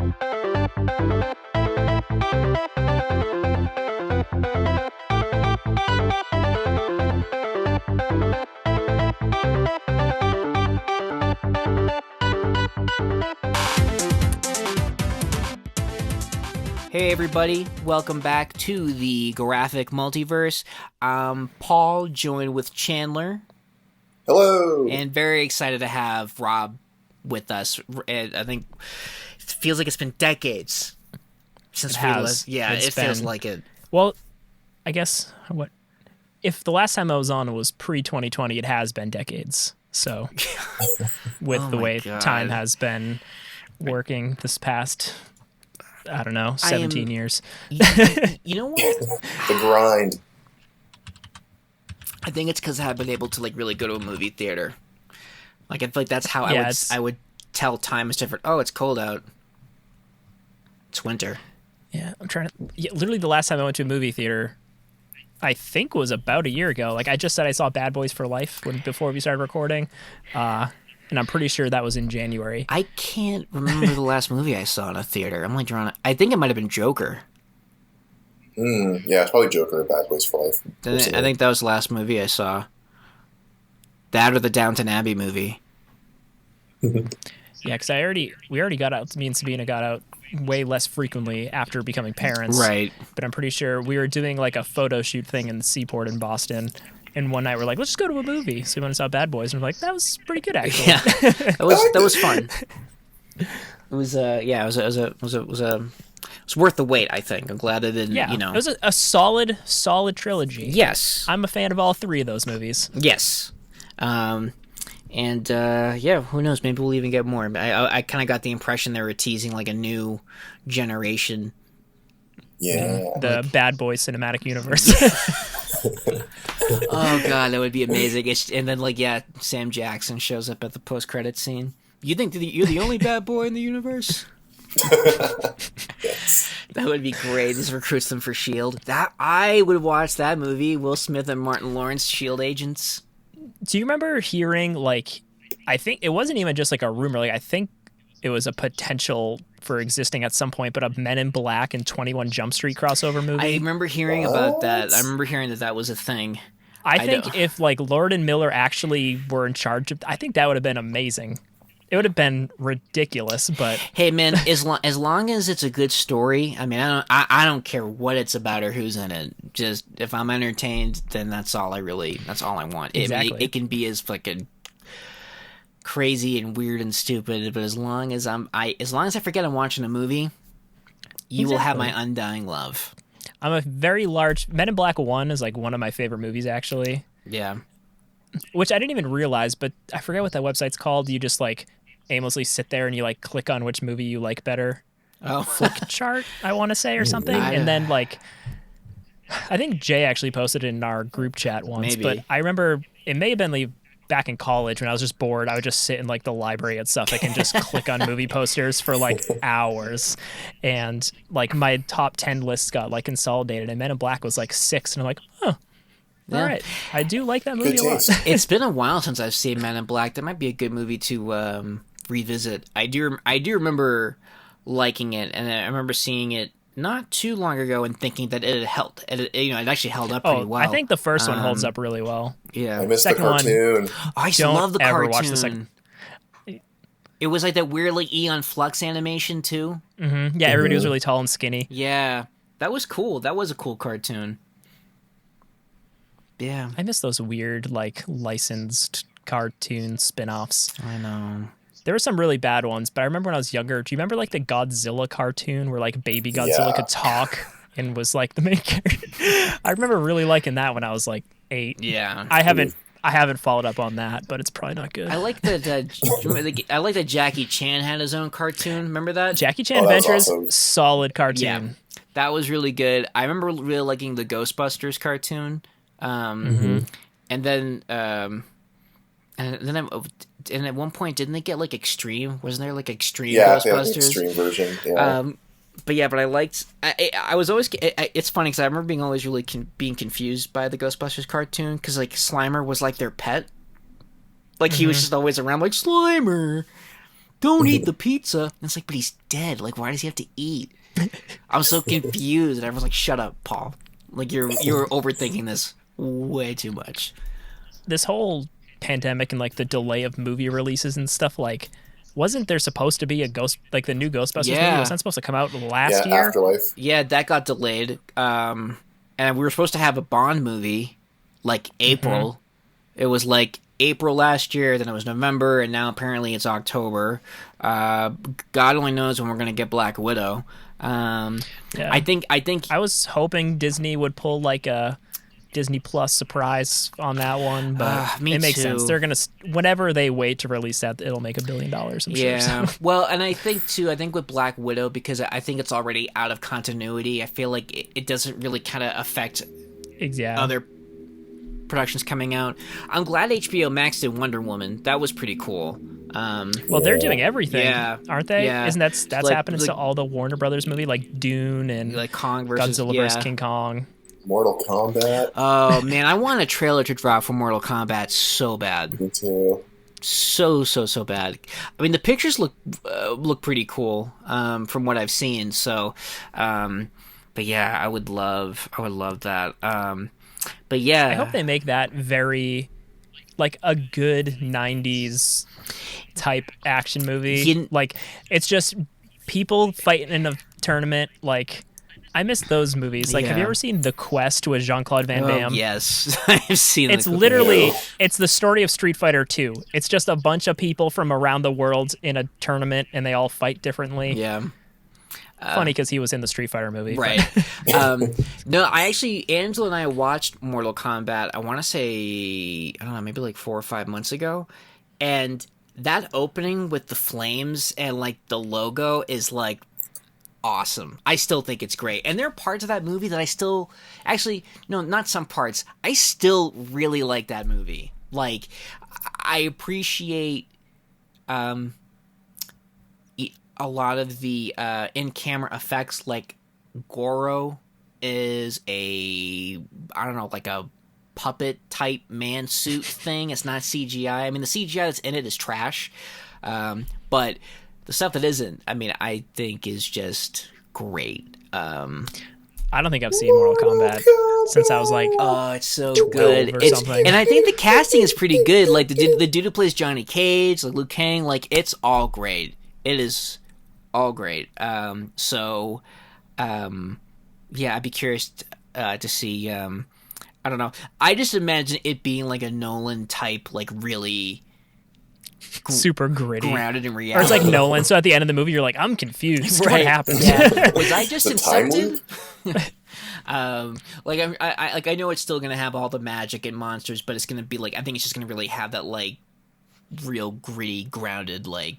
Hey everybody, welcome back to the Graphic Multiverse. Paul, joined with Chandler. Hello! And very excited to have Rob with us. I think it feels like it's been decades since we last. Yeah, it feels like it. Well, I guess if the last time I was on was pre-2020, it has been decades. So with the way time has been working this past, I don't know, 17 years. You know what? The grind. I think it's because I haven't been able to really go to a movie theater. I feel like that's how I would tell time is different. Oh, it's cold out. It's winter. Yeah, I'm trying to. Yeah, literally, the last time I went to a movie theater, I think was about a year ago. I just said I saw Bad Boys for Life before we started recording, and I'm pretty sure that was in January. I can't remember the last movie I saw in a theater. I'm drawing. I think it might have been Joker. Yeah, it's probably Joker or Bad Boys for Life. I think that was the last movie I saw. That or the Downton Abbey movie. Yeah, because we already got out. Me and Sabina got out way less frequently after becoming parents. Right. But I'm pretty sure we were doing a photo shoot thing in the Seaport in Boston. And one night we're like, let's just go to a movie. So we went and saw Bad Boys, and we're like, that was pretty good actually. Yeah, that was fun. It was it was worth the wait. I think I'm glad it didn't. Yeah, it was a solid trilogy. Yes, I'm a fan of all three of those movies. Yes, who knows? Maybe we'll even get more. I kind of got the impression they were teasing a new generation. Yeah, the Bad Boys cinematic universe. Oh god, that would be amazing. And then Sam Jackson shows up at the post-credit scene. You think you're the only bad boy in the universe? Yes. That would be great. This recruits them for S.H.I.E.L.D. That I would watch that movie. Will Smith and Martin Lawrence, S.H.I.E.L.D. agents. Do you remember hearing I think it wasn't even just a rumor. I think it was a potential for existing at some point, but a Men in Black and 21 Jump Street crossover movie. I remember hearing about that. I remember hearing that was a thing. I think if Lord and Miller actually were in charge of, I think that would have been amazing. It would have been ridiculous, but hey, man, as long as it's a good story, I don't care what it's about or who's in it. Just if I'm entertained, then that's all I want. Exactly. It can be as fucking crazy and weird and stupid, but as long as I forget I'm watching a movie, you will have my undying love. I'm a very large Men in Black 1 is one of my favorite movies actually. Yeah. Which I didn't even realize, but I forget what that website's called. You just aimlessly sit there and you click on which movie you like better. Oh, Flick chart, I want to say, or something. And then I think Jay actually posted it in our group chat once. Maybe. But I remember it may have been back in college when I was just bored. I would just sit in the library at Suffolk and just click on movie posters for hours. And my top 10 lists got consolidated, and Men in Black was 6, and I'm huh. Yeah. All right, I do like that movie a lot. It's been a while since I've seen Men in Black. That might be a good movie to revisit. I do remember liking it, and I remember seeing it not too long ago and thinking that it had held. It actually held up pretty well. I think the first one holds up really well. Yeah, I missed the cartoon. I used to love the ever cartoon. Watch the second. It was that weird Eon Flux animation too. Mm-hmm. Yeah, everybody was really tall and skinny. Yeah, that was cool. That was a cool cartoon. Yeah, I miss those weird licensed cartoon spin-offs. I know. There were some really bad ones, but I remember when I was younger. Do you remember the Godzilla cartoon where baby Godzilla could talk and was the main character? I remember really liking that when I was 8. Yeah, I haven't followed up on that, but it's probably not good. I like that. I like that Jackie Chan had his own cartoon. Remember that? Jackie Chan Adventures, awesome. Solid cartoon. Yeah, that was really good. I remember really liking the Ghostbusters cartoon. And then at one point, didn't they get extreme? Wasn't there extreme Ghostbusters? Yeah, extreme version. Yeah. But I liked. I was always. It's funny because I remember being always really being confused by the Ghostbusters cartoon because Slimer was their pet. He was just always around Slimer. don't eat the pizza. And it's like, but he's dead. Like, why does he have to eat? I was so confused, and everyone's like, shut up, Paul. Like, you're overthinking this way too much. This whole pandemic and like the delay of movie releases and stuff, like, wasn't there supposed to be a the new Ghostbusters movie? Was that supposed to come out last year? Afterlife. Yeah, that got delayed. And we were supposed to have a Bond movie, like, April. It was, like, April last year, then it was November, and now apparently it's October. God only knows when we're going to get Black Widow. I think I was hoping Disney would pull, like, a Disney Plus surprise on that one, but it makes sense. They're gonna, whenever they wait to release that, it'll make $1 billion. I'm sure. So. Well, and I think with Black Widow, because I think it's already out of continuity, I feel like it doesn't really kind of affect other productions coming out. I'm glad HBO Max did Wonder Woman. That was pretty cool. Well, they're doing everything, aren't they? Yeah. Isn't that's like, happening to all the Warner Brothers movie, like Dune and like Kong versus Godzilla versus King Kong. Mortal Kombat. Oh man, I want a trailer to drop for Mortal Kombat so bad. Me too. So bad. I mean, the pictures look pretty cool from what I've seen. So, but yeah, I would love that. But yeah, I hope they make that very like a good 90s type action movie. Like, it's just people fighting in a tournament. Like, I miss those movies. Like, have you ever seen The Quest with Jean-Claude Van Damme? Yes, I've seen it. It's literally, it's the story of Street Fighter 2. It's just a bunch of people from around the world in a tournament, and they all fight differently. Yeah. Funny because he was in the Street Fighter movie. Right. No, Angela and I watched Mortal Kombat, I want to say, I don't know, maybe like 4 or 5 months ago. And that opening with the flames and like the logo is like awesome. I still think it's great. And there are parts of that movie that I still, actually, no, not some parts. I still really like that movie. Like, I appreciate a lot of the in-camera effects. Like, Goro is I don't know, like a puppet type man suit thing. It's not CGI. I mean, the CGI that's in it is trash. But the stuff that isn't, I mean, I think is just great. I don't think I've seen Mortal Kombat since I was like, oh, it's so good. Something. And I think the casting is pretty good. Like the dude who plays Johnny Cage, like Liu Kang, like it's all great. It is all great. Yeah, I'd be curious to see. I don't know. I just imagine it being like a Nolan type, like really super gritty, grounded in reality. Or it's like Nolan. So at the end of the movie, you're like, I'm confused. Right. What happened? Yeah. Was I just incepted? I know it's still gonna have all the magic and monsters, but it's gonna be like, I think it's just gonna really have that like real gritty, grounded, like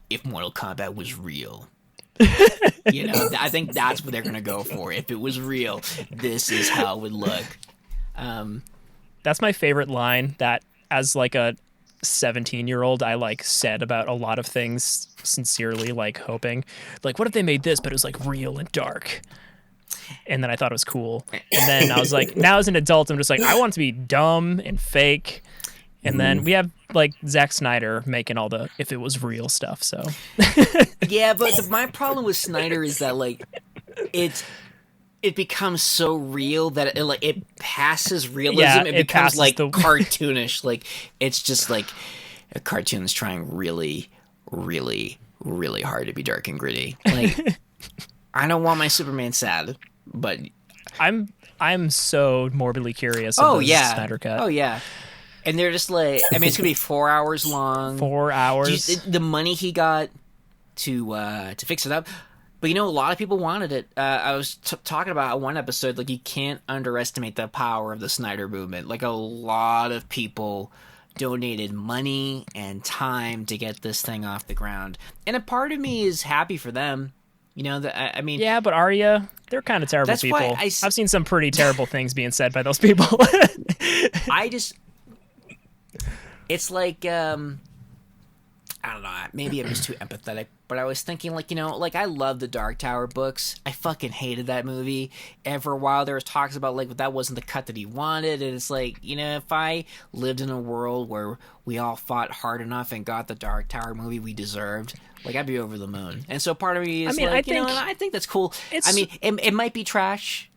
if Mortal Kombat was real. You know, I think that's what they're gonna go for. If it was real, this is how it would look. That's my favorite line. That as like a 17-year-old, I like said about a lot of things sincerely, like hoping, like, what if they made this, but it was like real and dark. And then I thought it was cool. And then I was like, now as an adult, I'm just like, I want it to be dumb and fake. And then we have like Zack Snyder making all the if it was real stuff. So yeah, but my problem with Snyder is that like it becomes so real that it passes realism. Yeah, it becomes like cartoonish. Like it's just like a cartoon is trying really, really, really hard to be dark and gritty. Like I don't want my Superman sad, but I'm so morbidly curious about the Snyder Cut. Oh yeah. And they're just like, I mean, it's gonna be 4 hours long. 4 hours. The money he got to fix it up, but you know, a lot of people wanted it. I was talking about one episode, like you can't underestimate the power of the Snyder movement. Like a lot of people donated money and time to get this thing off the ground, and a part of me is happy for them. You know, I mean, yeah, but are you? They're kind of terrible people. I've seen some pretty terrible things being said by those people. It's like, I don't know, maybe I'm just too empathetic, But I was thinking, like, like I love the Dark Tower books. I fucking hated that movie. And for a while there was talks about, like, that wasn't the cut that he wanted. And it's like, if I lived in a world where we all fought hard enough and got the Dark Tower movie we deserved, like, I'd be over the moon. And so part of me is I think that's cool. I mean, it might be trash,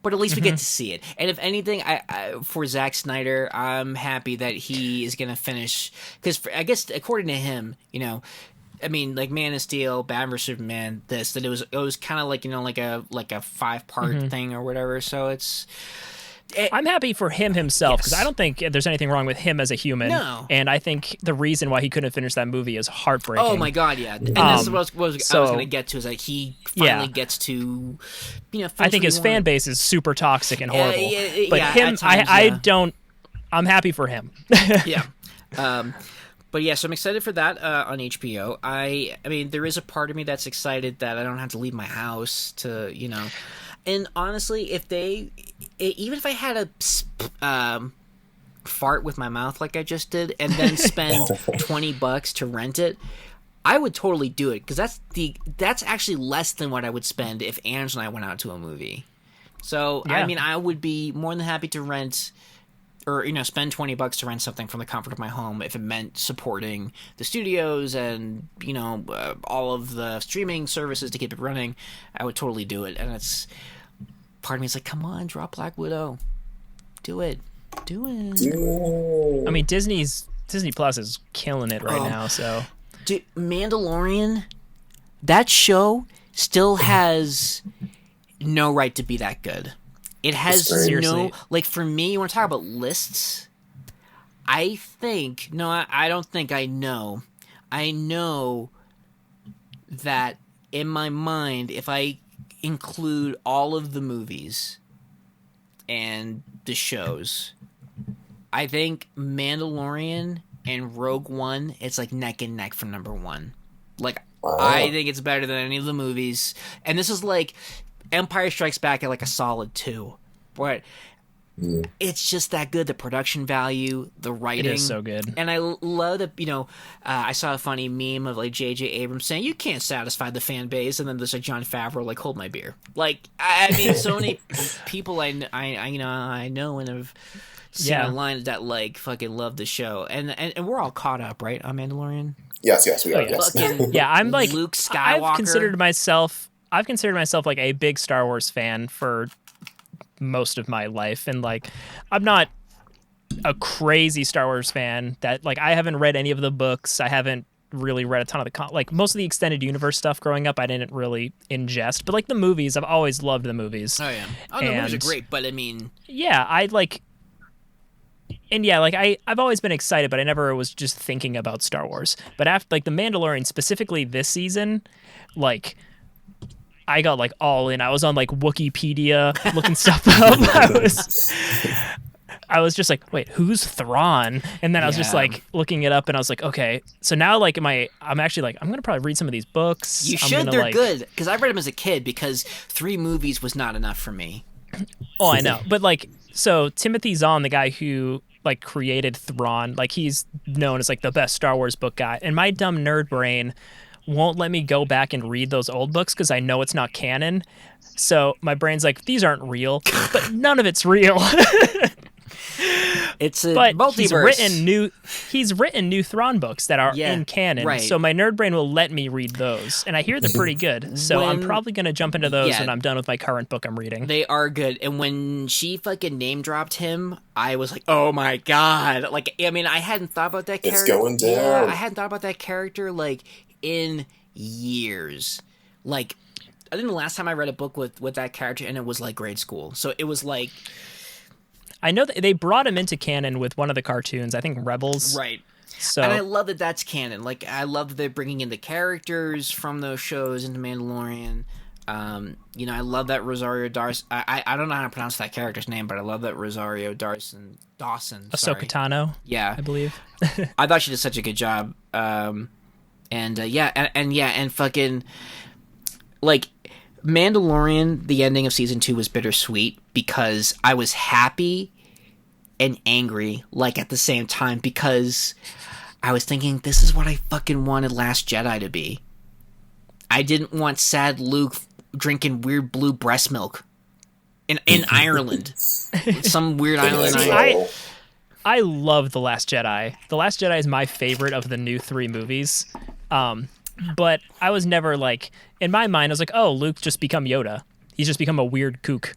but at least we get to see it. And if anything, I for Zack Snyder, I'm happy that he is going to finish. Because I guess, according to him, I mean, like Man of Steel, Batman vs Superman, that it was kind of like like a 5-part thing or whatever. So I'm happy for him himself because I don't think there's anything wrong with him as a human. No. And I think the reason why he couldn't finish that movie is heartbreaking. Oh my god, yeah. And that's what I was going to get to, is like he finally gets to I think his fan base is super toxic and horrible. But him, I'm happy for him. Yeah. But yeah, so I'm excited for that on HBO. I mean, there is a part of me that's excited that I don't have to leave my house to, And honestly, even if I had a fart with my mouth like I just did, and then spend $20 to rent it, I would totally do it, because that's actually less than what I would spend if Ange and I went out to a movie. So I mean, I would be more than happy to rent. Or, spend $20 to rent something from the comfort of my home if it meant supporting the studios and, all of the streaming services to keep it running. I would totally do it. And it's part of me is like, come on, drop Black Widow. Do it. I mean, Disney Plus is killing it right now, so. Dude, Mandalorian, that show still has no right to be that good. It has like, for me, you want to talk about lists? I don't think I know. I know that in my mind, if I include all of the movies and the shows, I think Mandalorian and Rogue One, it's like neck and neck for number one. Like, I think it's better than any of the movies. And this is like Empire Strikes Back at like a solid 2. But it's just that good. The production value, the writing. It is so good. And I love that, I saw a funny meme of like J.J. Abrams saying, you can't satisfy the fan base. And then there's like Jon Favreau, like, hold my beer. Like, I mean, so many people I know and have seen online that like fucking love the show. And we're all caught up, right, on Mandalorian? Yes, we are. Yes. Fucking I'm like Luke Skywalker. I've considered myself like a big Star Wars fan for most of my life, and like I'm not a crazy Star Wars fan that like I haven't read any of the books. I haven't really read a ton of the like most of the extended universe stuff growing up I didn't really ingest, but like the movies, I've always loved the movies. Oh yeah. The movies are great, but I mean, I've always been excited, but I never was just thinking about Star Wars. But after like The Mandalorian, specifically this season, like I got like all in. I was on like Wikipedia looking stuff up. I was just like, wait, who's Thrawn? And then I was just like looking it up, and I was like, okay. So now like I'm actually like, I'm gonna probably read some of these books. You should. They're good, because I read them as a kid, because 3 movies was not enough for me. Oh, I know. But like, so Timothy Zahn, the guy who like created Thrawn, like he's known as like the best Star Wars book guy, and my dumb nerd brain won't let me go back and read those old books because I know it's not canon. So my brain's like, these aren't real, but none of it's real. It's a multiverse. He's written new Thrawn books that are in canon. Right. So my nerd brain will let me read those, and I hear they're pretty good. So I'm probably going to jump into those when I'm done with my current book I'm reading. They are good. And when she fucking name dropped him, I was like, oh my god. Like, I mean, I hadn't thought about that character. It's going down. Yeah, I hadn't thought about that character like in years. Like, I think the last time I read a book with that character, and it was like grade school. So it was like, I know that they brought him into canon with one of the cartoons, I think Rebels. Right. So, and I love that that's canon. Like, I love that they're bringing in the characters from those shows into Mandalorian. I love that Rosario Dawson. I don't know how to pronounce that character's name, but I love that Rosario Dawson. Ahsoka Tano. Yeah, I believe. I thought she did such a good job. And fucking like Mandalorian, the ending of season 2 was bittersweet because I was happy and angry, like, at the same time, because I was thinking, this is what I fucking wanted Last Jedi to be. I didn't want sad Luke drinking weird blue breast milk in Ireland, some weird island. I love The Last Jedi. The Last Jedi is my favorite of the new 3 movies. But I was never like, in my mind, I was like, oh, Luke just become Yoda. He's just become a weird kook.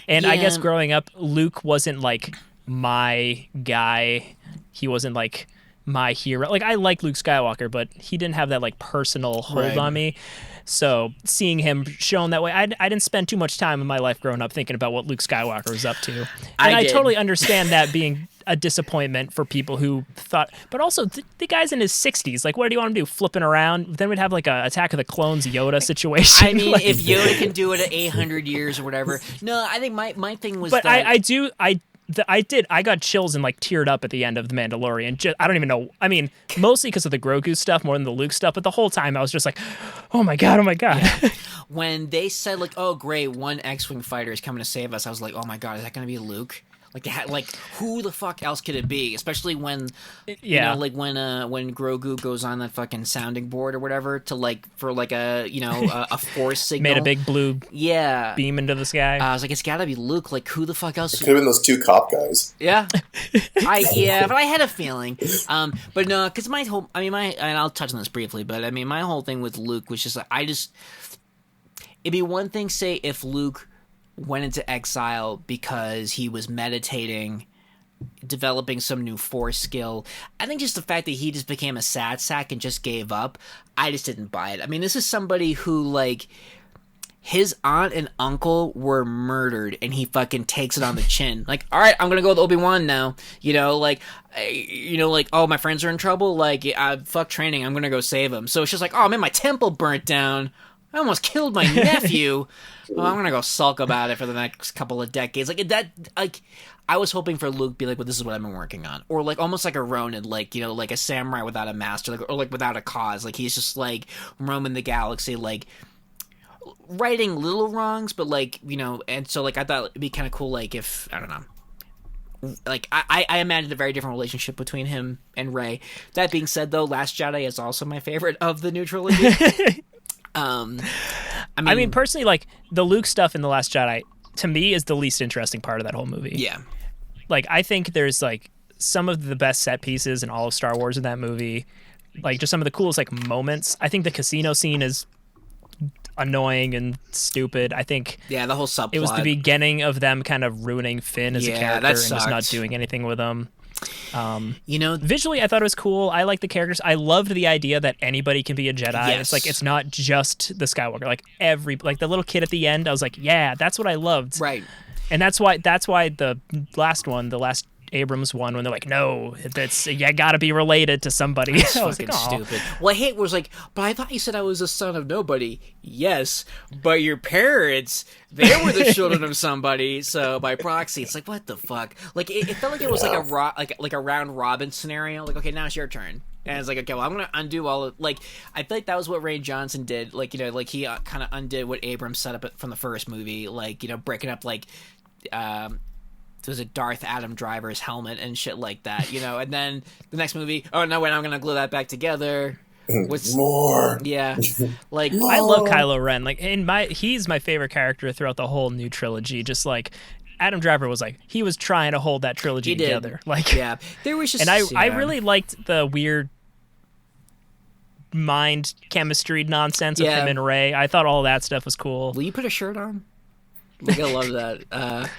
And I guess growing up, Luke wasn't like my guy. He wasn't like my hero. Like, I like Luke Skywalker, but he didn't have that like personal hold on me. So seeing him shown that way, I didn't spend too much time in my life growing up thinking about what Luke Skywalker was up to. And I totally understand that being a disappointment for people who thought, but also the guy's in his 60s. Like, what do you want him to do? Flipping around? Then we'd have like a Attack of the Clones Yoda situation. I mean, if Yoda can do it at 800 years or whatever. No, I think my thing was. But I got chills and like teared up at the end of The Mandalorian. I don't even know. I mean, mostly because of the Grogu stuff more than the Luke stuff. But the whole time I was just like, oh my God. Yeah. When they said like, oh great, one X-wing fighter is coming to save us, I was like, oh my God, is that going to be Luke? Like they had, like, who the fuck else could it be? Especially when, you know, like when Grogu goes on that fucking sounding board or whatever to like for like a a force signal. Made a big blue beam into the sky. I was like, it's got to be Luke. Like, who the fuck else? It could have been those 2 cop guys. Yeah, but I had a feeling. But no, because and I'll touch on this briefly, but I mean, my whole thing with Luke was just like, it'd be one thing, say, if Luke went into exile because he was meditating, developing some new force skill. I think just the fact that he just became a sad sack and just gave up, I just didn't buy it. I mean, this is somebody who, like, his aunt and uncle were murdered and he fucking takes it on the chin. Like, all right, I'm gonna go with Obi-Wan now. Like, oh, my friends are in trouble. Like, fuck training, I'm gonna go save them. So it's just like, oh man, my temple burnt down. I almost killed my nephew. Well, I'm gonna go sulk about it for the next couple of decades. Like that, like I was hoping for Luke to be like, well, this is what I've been working on, or like almost like a Ronin, like like a samurai without a master, like, or like without a cause. Like he's just like roaming the galaxy, like righting little wrongs, but like and so like I thought it'd be kind of cool, like if I don't know. Like I imagined a very different relationship between him and Rey. That being said, though, Last Jedi is also my favorite of the new trilogy. I mean, personally, like the Luke stuff in The Last Jedi to me is the least interesting part of that whole movie. Yeah. Like, I think there's like some of the best set pieces in all of Star Wars in that movie. Like, just some of the coolest like moments. I think the casino scene is annoying and stupid. I think the whole subplot. It was the beginning of them kind of ruining Finn as a character and just not doing anything with him. Visually I thought it was cool. I like the characters. I loved the idea that anybody can be a Jedi. Yes. It's like, it's not just the Skywalker. Like like the little kid at the end, I was like, yeah, that's what I loved. Right. And that's why the last Abrams one, when they're like, no, that's you gotta be related to somebody. That's fucking stupid. Well, I hate was like, but I thought you said I was a son of nobody. Yes, but your parents, they were the children of somebody. So by proxy, it's like, what the fuck? Like it felt like it was like a round robin scenario. Like, okay, now it's your turn. And it's like, okay, well, I'm gonna undo all of, like, I feel like that was what Rian Johnson did. Like, like he kind of undid what Abrams set up from the first movie. Like, breaking up like. Was a Darth Adam Driver's helmet and shit like that, and then the next movie, oh no, wait, I'm gonna glue that back together. What's more? Yeah, like more. I love Kylo Ren. Like he's my favorite character throughout the whole new trilogy. Just like Adam Driver was like, he was trying to hold that trilogy together. Like, yeah, there was just, and I really liked the weird mind chemistry nonsense of him and Rey. I thought all that stuff was cool. Will you put a shirt on? Like, I love that.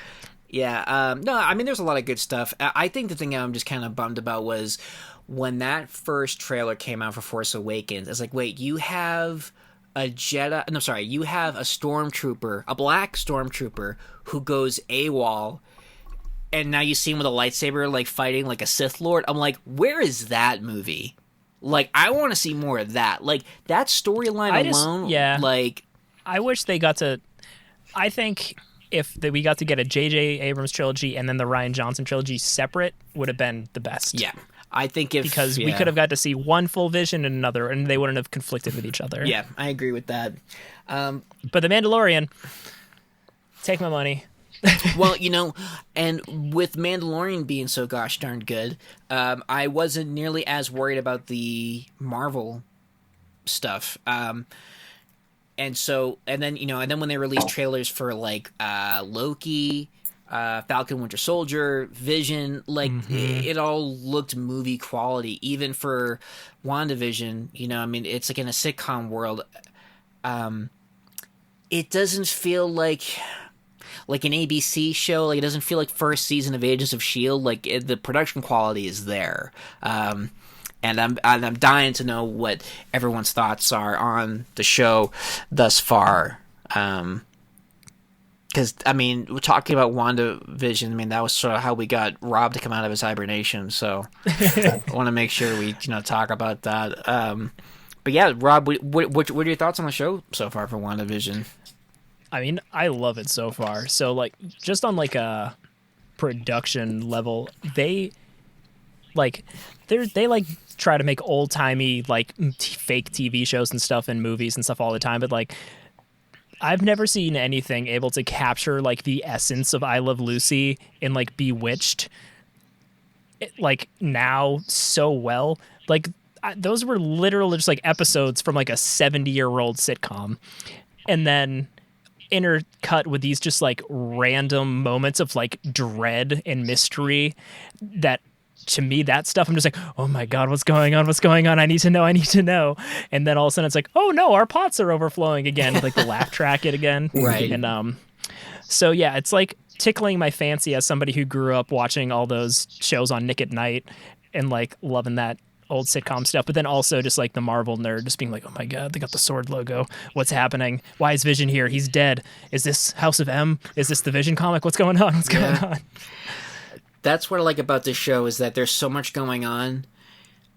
Yeah, no, I mean, there's a lot of good stuff. I think the thing I'm just kind of bummed about was when that first trailer came out for Force Awakens, it's like, wait, you have a Jedi, no, sorry, you have a stormtrooper, a black stormtrooper who goes AWOL, and now you see him with a lightsaber, like, fighting like a Sith Lord. I'm like, where is that movie? Like, I want to see more of that. Like, that storyline alone, like... I wish they got to... I think... if we got to get a J.J. Abrams trilogy and then the Rian Johnson trilogy separate, would have been the best. Yeah, I think because we could have got to see one full vision and another, and they wouldn't have conflicted with each other. Yeah, I agree with that. But The Mandalorian, take my money. Well, and with Mandalorian being so gosh darn good, I wasn't nearly as worried about the Marvel stuff. And then when they released trailers for like Loki, Falcon Winter Soldier, Vision, like it all looked movie quality. Even for WandaVision, I mean, it's like in a sitcom world. It doesn't feel like an ABC show. Like, it doesn't feel like first season of Agents of S.H.I.E.L.D. Like, the production quality is there. And I'm dying to know what everyone's thoughts are on the show thus far. Because, I mean, we're talking about WandaVision. I mean, that was sort of how we got Rob to come out of his hibernation. So I want to make sure we talk about that. But yeah, Rob, what are your thoughts on the show so far for WandaVision? I mean, I love it so far. So, like, just on like a production level, they like try to make old timey like fake TV shows and stuff and movies and stuff all the time, but like I've never seen anything able to capture like the essence of I Love Lucy in like Bewitched like now so well. Like those were literally just like episodes from like a 70-year-old sitcom, and then intercut with these just like random moments of like dread and mystery that, to me, that stuff, I'm just like, oh my God, what's going on? I need to know. And then all of a sudden it's like, oh no, our pots are overflowing again. Like the laugh track it again. Right. And so yeah, it's like tickling my fancy as somebody who grew up watching all those shows on Nick at Night and like loving that old sitcom stuff, but then also just like the Marvel nerd just being like, oh my God, they got the sword logo. What's happening? Why is Vision here? He's dead. Is this House of M? Is this the Vision comic? What's going on? That's what I like about this show, is that there's so much going on,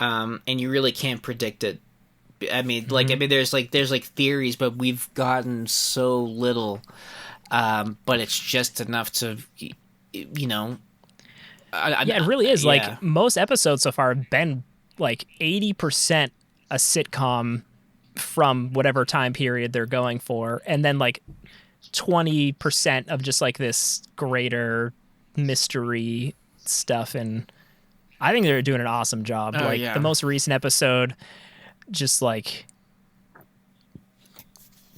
and you really can't predict it. I mean, there's theories, but we've gotten so little, but it's just enough to, it really is. Yeah. Like most episodes so far have been like 80% a sitcom from whatever time period they're going for, and then like 20% of just like this greater mystery stuff. And I think they're doing an awesome job. The most recent episode, just like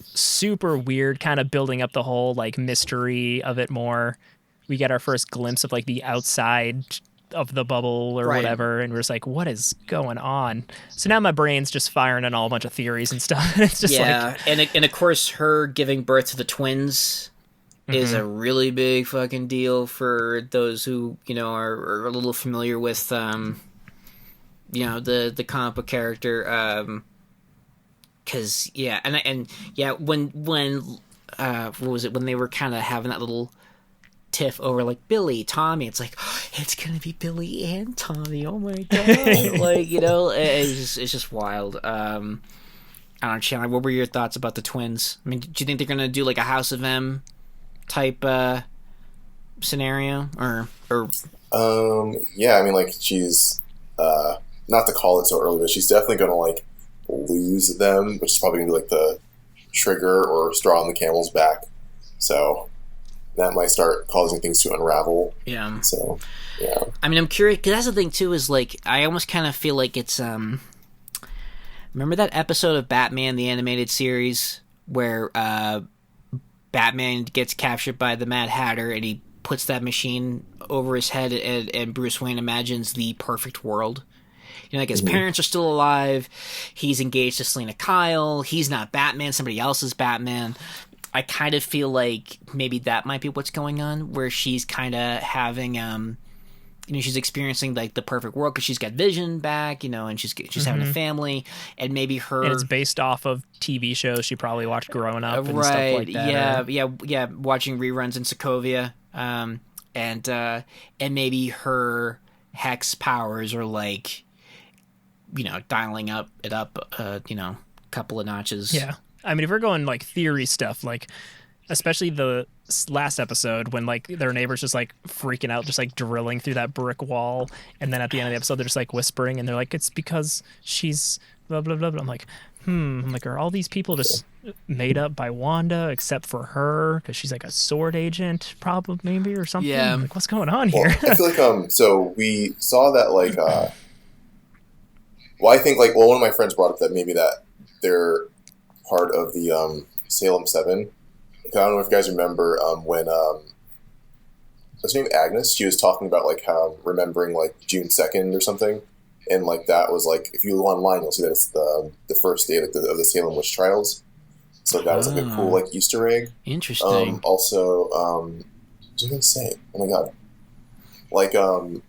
super weird, kind of building up the whole like mystery of it more. We get our first glimpse of like the outside of the bubble or whatever, and we're just like, what is going on? So now my brain's just firing on all a bunch of theories and stuff. It's just and of course her giving birth to the twins is a really big fucking deal for those who are a little familiar with the comic book character, because when what was it, when they were kind of having that little tiff over like Billy, Tommy, it's like, oh, it's gonna be Billy and Tommy, oh my God. Like, it's just wild. I don't know, Chandler, what were your thoughts about the twins? I mean, do you think they're gonna do like a House of M type scenario, or yeah, I mean, like, she's not to call it so early, but she's definitely gonna like lose them, which is probably gonna be like the trigger or straw on the camel's back, so that might start causing things to unravel. Yeah. So, yeah. I mean, I'm curious, because that's the thing too, is like, I almost kind of feel like it's remember that episode of Batman the animated series where Batman gets captured by the Mad Hatter and he puts that machine over his head, and Bruce Wayne imagines the perfect world. Like, his parents are still alive, he's engaged to Selena Kyle, he's not Batman, somebody else is Batman. I kind of feel like maybe that might be what's going on, where she's kind of having, she's experiencing like the perfect world because she's got Vision back, and she's having a family, and maybe her. And it's based off of TV shows she probably watched growing up and stuff like that. Yeah, watching reruns in Sokovia, and maybe her hex powers are like, dialing it up, a couple of notches. Yeah. I mean, if we're going like theory stuff, like especially the last episode when like their neighbor's just like freaking out, just like drilling through that brick wall, and then at the end of the episode they're just like whispering, and they're like, it's because she's blah blah blah blah. I'm like, are all these people just made up by Wanda except for her because she's like a sword agent, probably, maybe, or something? Yeah. Like, what's going on here? I feel like so we saw that like I think like one of my friends brought up that maybe that they're part of the Salem 7. I don't know if you guys remember when what's her name, Agnes? She was talking about like how remembering like June 2nd or something, and like that was like if you go online, you'll see that it's the first day of the Salem witch trials. So that was like a cool like Easter egg. Interesting. Also, what was I gonna say? Oh my god! Like so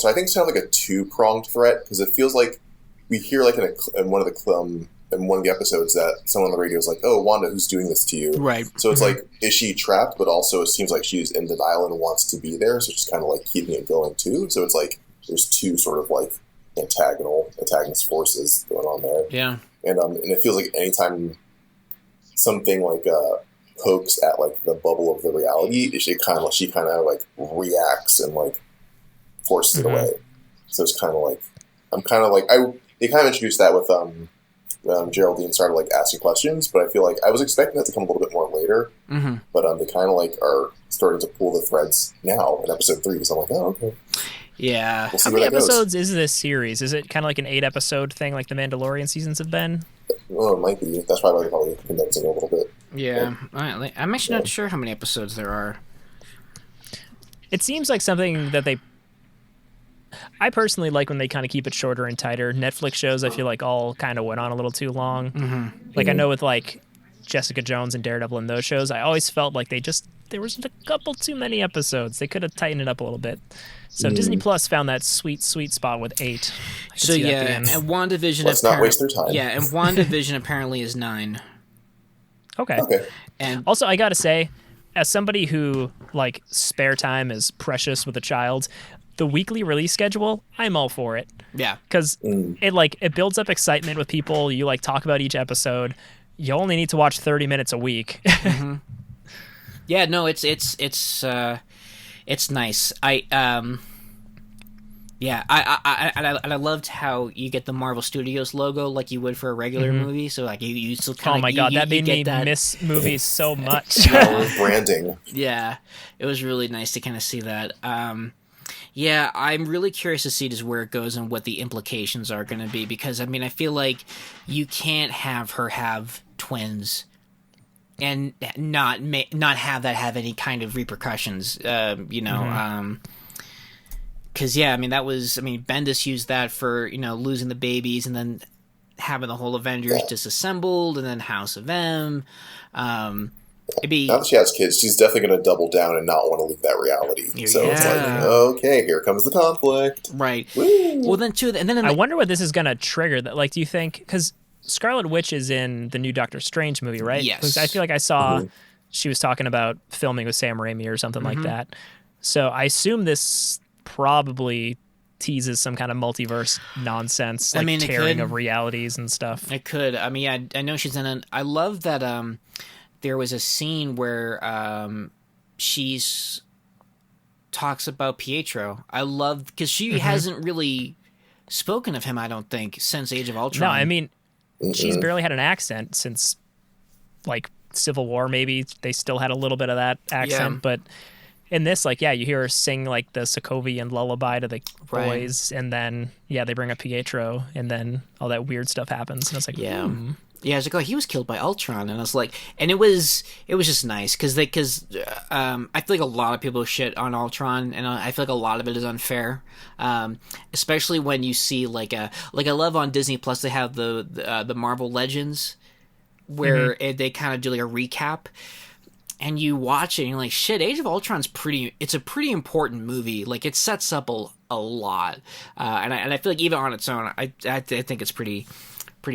I think it's kind of like a two-pronged threat because it feels like we hear like in one of the episodes that someone on the radio is like, "Oh, Wanda, who's doing this to you?" Right. So it's like, is she trapped? But also, it seems like she's in denial and wants to be there. So she's kind of like keeping it going too. So it's like there's two sort of like antagonist forces going on there. Yeah. And it feels like anytime something like pokes at like the bubble of the reality, she kind of like reacts and like forces it away. So it's kind of like they kind of introduced that with Geraldine started like asking questions, but I feel like I was expecting that to come a little bit more later. But they kind of like are starting to pull the threads now in episode 3. So I'm like, oh, okay. Yeah. How many episodes is this series? Is it kind of like an 8-episode thing like the Mandalorian seasons have been? Well, it might be. That's probably condensing a little bit. Yeah. I'm actually not sure how many episodes there are. It seems like something that I personally like when they kind of keep it shorter and tighter. Netflix shows, I feel like, all kind of went on a little too long. Like, I know with, like, Jessica Jones and Daredevil and those shows, I always felt like there was a couple too many episodes. They could have tightened it up a little bit. So Disney Plus found that sweet spot with 8. So, yeah, and WandaVision... Let's not waste their time. Yeah, and WandaVision apparently is 9. Okay. And also, I gotta say, as somebody who, like, spare time is precious with a child... The weekly release schedule, I'm all for it. Yeah. Because it builds up excitement with people. You like talk about each episode. You only need to watch 30 minutes a week. Yeah, no, it's nice. I loved how you get the Marvel Studios logo like you would for a regular movie. So like you still kind of. Oh my god, that made me miss movies so much. Branding. Yeah, it was really nice to kind of see that. Yeah, I'm really curious to see just where it goes and what the implications are going to be because I mean I feel like you can't have her have twins and not have that have any kind of repercussions, because yeah, I mean Bendis used that for losing the babies and then having the whole Avengers disassembled and then House of M. Now that she has kids, she's definitely going to double down and not want to leave that reality. So it's like, okay, here comes the conflict. Right. Woo. Well, then too, and then I wonder what this is going to trigger. That, like, do you think because Scarlet Witch is in the new Doctor Strange movie, right? Yes. Because I feel like I saw she was talking about filming with Sam Raimi or something like that. So I assume this probably teases some kind of multiverse nonsense, like tearing of realities and stuff. It could. I mean, I know she's in it. I love that. There was a scene where she's talks about Pietro. I love because she hasn't really spoken of him. I don't think since Age of Ultron. No, I mean she's barely had an accent since like Civil War. Maybe they still had a little bit of that accent, but in this, like, you hear her sing like the Sokovian lullaby to the boys, and then they bring up Pietro, and then all that weird stuff happens, and it's like, Yeah, I was like, oh, he was killed by Ultron, and I was like, and it was just nice because I feel like a lot of people shit on Ultron, and I feel like a lot of it is unfair, especially when you see like I love on Disney Plus they have the Marvel Legends where they kind of do like a recap, and you watch it and you're like, shit, Age of Ultron's it's a pretty important movie, like it sets up a lot, and I feel like even on its own, I think it's pretty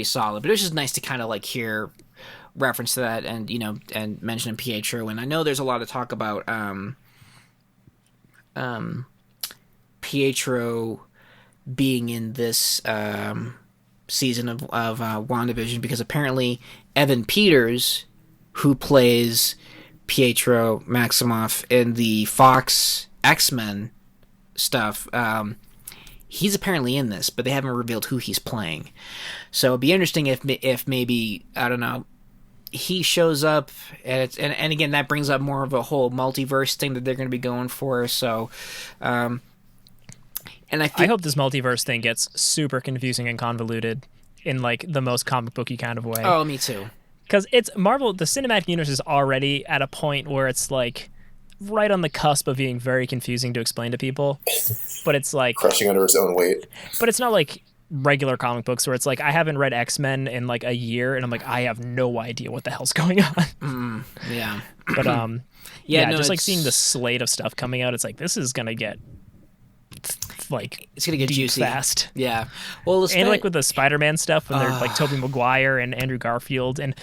solid, but it was just nice to kind of like hear reference to that and and mention Pietro. And I know there's a lot of talk about Pietro being in this season of WandaVision because apparently Evan Peters, who plays Pietro Maximoff in the Fox X-Men stuff, he's apparently in this, but they haven't revealed who he's playing. So it'd be interesting if maybe, I don't know, he shows up, and again, that brings up more of a whole multiverse thing that they're going to be going for. So, and I hope this multiverse thing gets super confusing and convoluted, in like the most comic booky kind of way. Oh, me too. Because it's Marvel, the cinematic universe is already at a point where it's like right on the cusp of being very confusing to explain to people. But it's like crushing under its own weight. But it's not like regular comic books where it's like I haven't read X-Men in like a year and I'm like I have no idea what the hell's going on. Yeah. But yeah, no, just like seeing the slate of stuff coming out, it's like this is gonna get like it's gonna get juicy fast. Yeah. Well, and like with the Spider-Man stuff when they're like Tobey Maguire and Andrew Garfield, and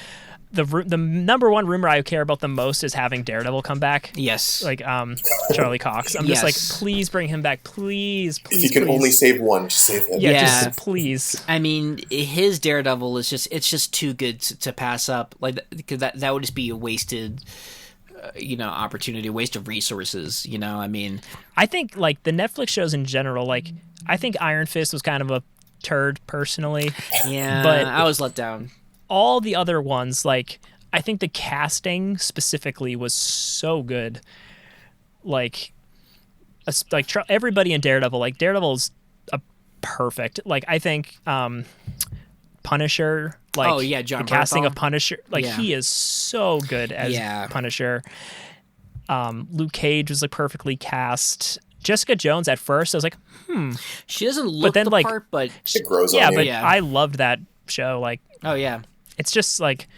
the number one rumor I care about the most is having Daredevil come back. Yes. Like Charlie Cox. I'm just like, please bring him back, please. If you can only save one, just save him. Yeah, just please. I mean, his Daredevil is just too good to pass up. Like, because that would just be a wasted opportunity, a waste of resources. I mean, I think like the Netflix shows in general, like I think Iron Fist was kind of a turd personally. Yeah, but I was let down. All the other ones, like I think the casting specifically was so good. Like everybody in Daredevil, like Daredevil's a perfect. Like I think Punisher, like John the casting Bernthal. of Punisher, like he is so good as Punisher. Luke Cage was like perfectly cast. Jessica Jones at first I was like, she doesn't look the part, but it grows on you. I loved that show. Like, oh yeah, it's just like,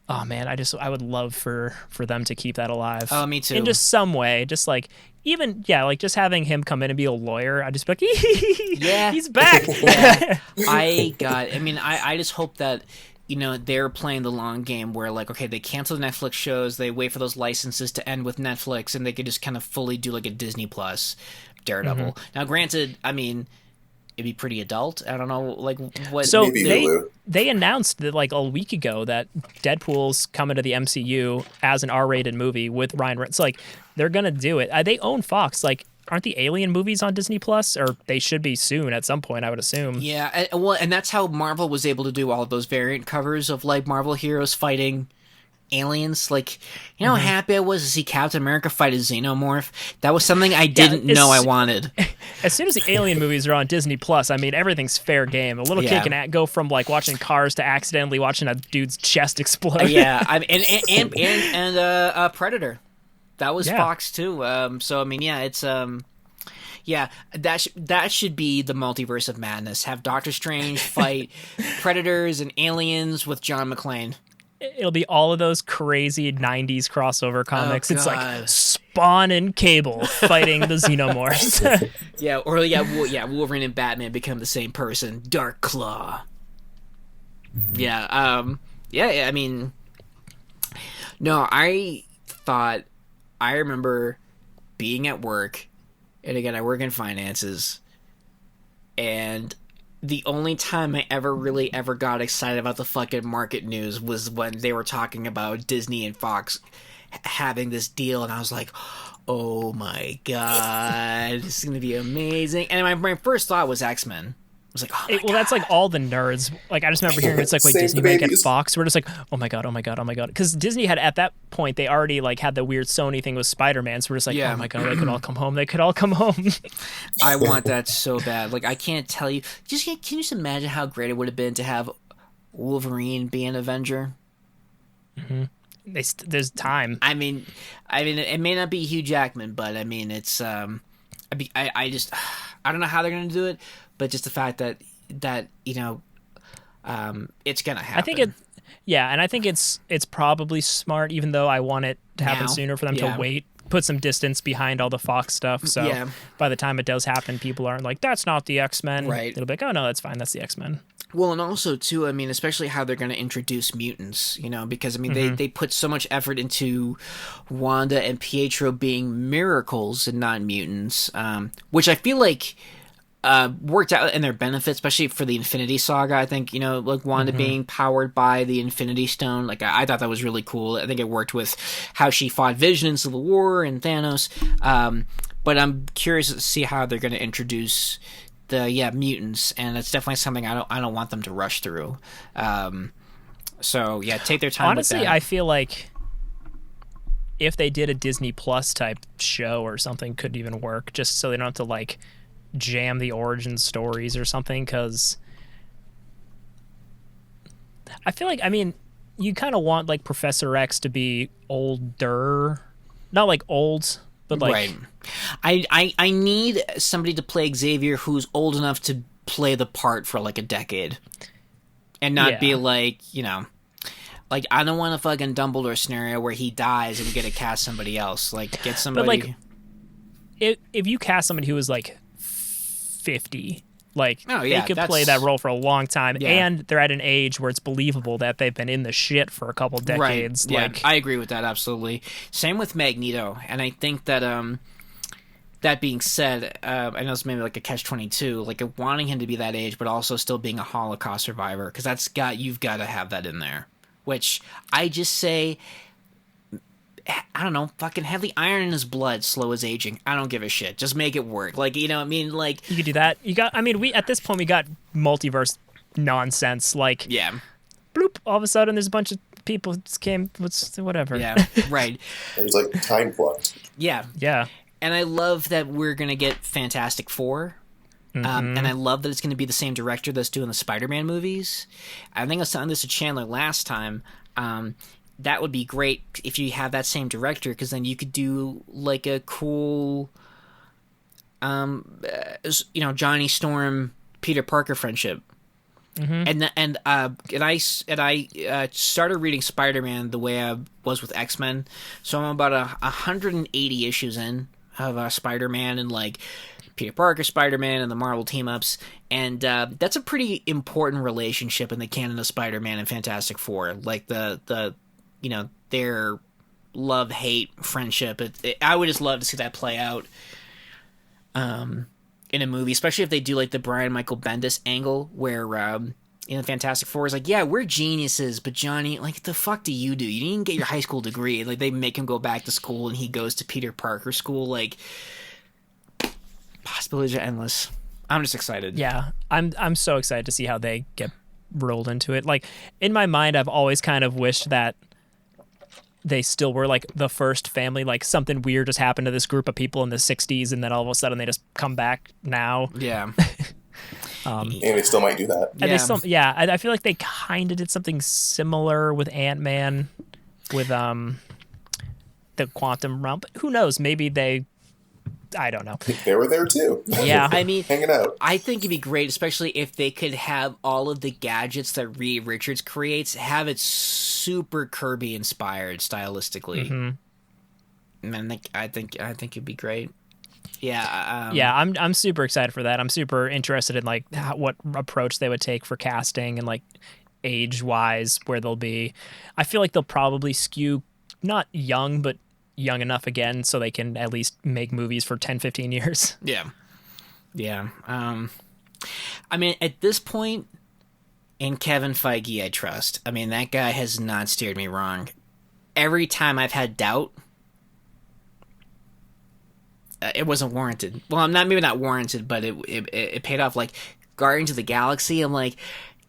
oh man, I would love for them to keep that alive. Oh, me too. In just some way, just like even like just having him come in and be a lawyer, I'd just be like, yeah, he's back. Yeah. I just hope that they're playing the long game where like, okay, they cancel the Netflix shows, they wait for those licenses to end with Netflix, and they could just kind of fully do like a Disney Plus Daredevil. Now, granted, I mean, it'd be pretty adult. I don't know, like what. So they announced that like a week ago that Deadpool's coming to the MCU as an R-rated movie with Ryan Reynolds. So, like they're gonna do it. They own Fox. Like, aren't the Alien movies on Disney Plus? Or they should be soon at some point, I would assume. Yeah, and that's how Marvel was able to do all of those variant covers of like Marvel heroes fighting aliens. Like, how happy I was to see Captain America fight a xenomorph. That was something I didn't know I wanted. As soon as the Alien movies are on Disney Plus, I mean, everything's fair game. A little kid can go from like watching Cars to accidentally watching a dude's chest explode. And Predator. That was Fox too. So I mean, it's that should be the multiverse of madness. Have Doctor Strange fight predators and aliens with John McClane. It'll be all of those crazy 90s crossover comics. It's like Spawn and Cable fighting the Xenomorphs. Wolverine and Batman become the same person. Dark Claw. I mean, no, I remember being at work, and again, I work in finances, and the only time I ever got excited about the fucking market news was when they were talking about Disney and Fox having this deal, and I was like, oh my god, this is gonna be amazing. And my first thought was X-Men. I was like, oh my god. That's like all the nerds. Like, I just remember hearing it's like, wait, Disney might get Fox. We're just like, oh my god. Because Disney had, at that point, they already like had the weird Sony thing with Spider-Man. So we're just like, oh my god, they could all come home. I want that so bad. Like, I can't tell you. Can you just imagine how great it would have been to have Wolverine be an Avenger? There's time. I mean, it may not be Hugh Jackman, but I mean, it's I don't know how they're gonna do it. But just the fact that it's gonna happen. I think and I think it's probably smart, even though I want it to happen sooner, for them to wait, put some distance behind all the Fox stuff. So by the time it does happen, people aren't like, that's not the X-Men. Right. It'll be like, oh no, that's fine, that's the X-Men. Well, and also too, I mean, especially how they're going to introduce mutants, because I mean they put so much effort into Wanda and Pietro being miracles and not mutants, which I feel like worked out in their benefit, especially for the Infinity Saga. I think, like Wanda being powered by the Infinity Stone, like I thought that was really cool. I think it worked with how she fought Vision in Civil War and Thanos. But I'm curious to see how they're going to introduce the mutants, and it's definitely something I don't want them to rush through. So take their time. Honestly, with that. I feel like if they did a Disney Plus type show or something, could even work, just so they don't have to like jam the origin stories or something, because I feel like, I mean, you kind of want like Professor X to be older, not like old, but like right. I need somebody to play Xavier who's old enough to play the part for like a decade, and not be like, you know, like I don't want a fucking Dumbledore scenario where he dies and we get to cast somebody else. Like get somebody. But like, if you cast somebody who was like 50. Like, they could play that role for a long time, and they're at an age where it's believable that they've been in the shit for a couple decades. Right. Yeah, like, I agree with that, absolutely. Same with Magneto, and I think that, that being said, I know it's maybe like a catch-22, like wanting him to be that age, but also still being a Holocaust survivor, because you've got to have that in there. Which, I just say, I don't know, fucking have the iron in his blood slow his aging. I don't give a shit. Just make it work. Like, you know what I mean? Like, you could do that. At this point, we got multiverse nonsense. Like, yeah. Bloop, all of a sudden there's a bunch of people just came, whatever. Yeah, right. It was like time plucked. Yeah. Yeah. And I love that we're going to get Fantastic Four. And I love that it's going to be the same director that's doing the Spider-Man movies. I think I was telling this to Chandler last time. That would be great if you have that same director, because then you could do like a cool, Johnny Storm, Peter Parker friendship. And I started reading Spider-Man the way I was with X-Men, so I'm about 180 issues in of Spider-Man and like Peter Parker Spider-Man and the Marvel team-ups, and that's a pretty important relationship in the canon of Spider-Man and Fantastic Four, like the their love-hate friendship. I would just love to see that play out in a movie, especially if they do like the Brian Michael Bendis angle where Fantastic Four is like, yeah, we're geniuses, but Johnny, like, the fuck do? You didn't even get your high school degree. Like, they make him go back to school and he goes to Peter Parker school. Like, possibilities are endless. I'm just excited. Yeah, I'm so excited to see how they get rolled into it. Like, in my mind, I've always kind of wished that they still were like the first family, like something weird just happened to this group of people in the 60s and then all of a sudden they just come back now. Yeah. And they still might do that. And I feel like they kind of did something similar with Ant-Man with the quantum realm, but who knows, maybe I don't know. They were there too. Yeah. I mean, hanging out. I think it'd be great, especially if they could have all of the gadgets that Reed Richards creates, have it super Kirby inspired stylistically. And I think it'd be great. Yeah. I'm super excited for that. I'm super interested in like what approach they would take for casting and like age wise where they'll be. I feel like they'll probably skew not young, but young enough again so they can at least make movies for 10-15 years. Yeah. I mean, at this point, in Kevin Feige I trust. I mean, that guy has not steered me wrong. Every time I've had doubt, it wasn't warranted. Well, maybe not warranted, but it paid off. Like Guardians of the Galaxy, I'm like,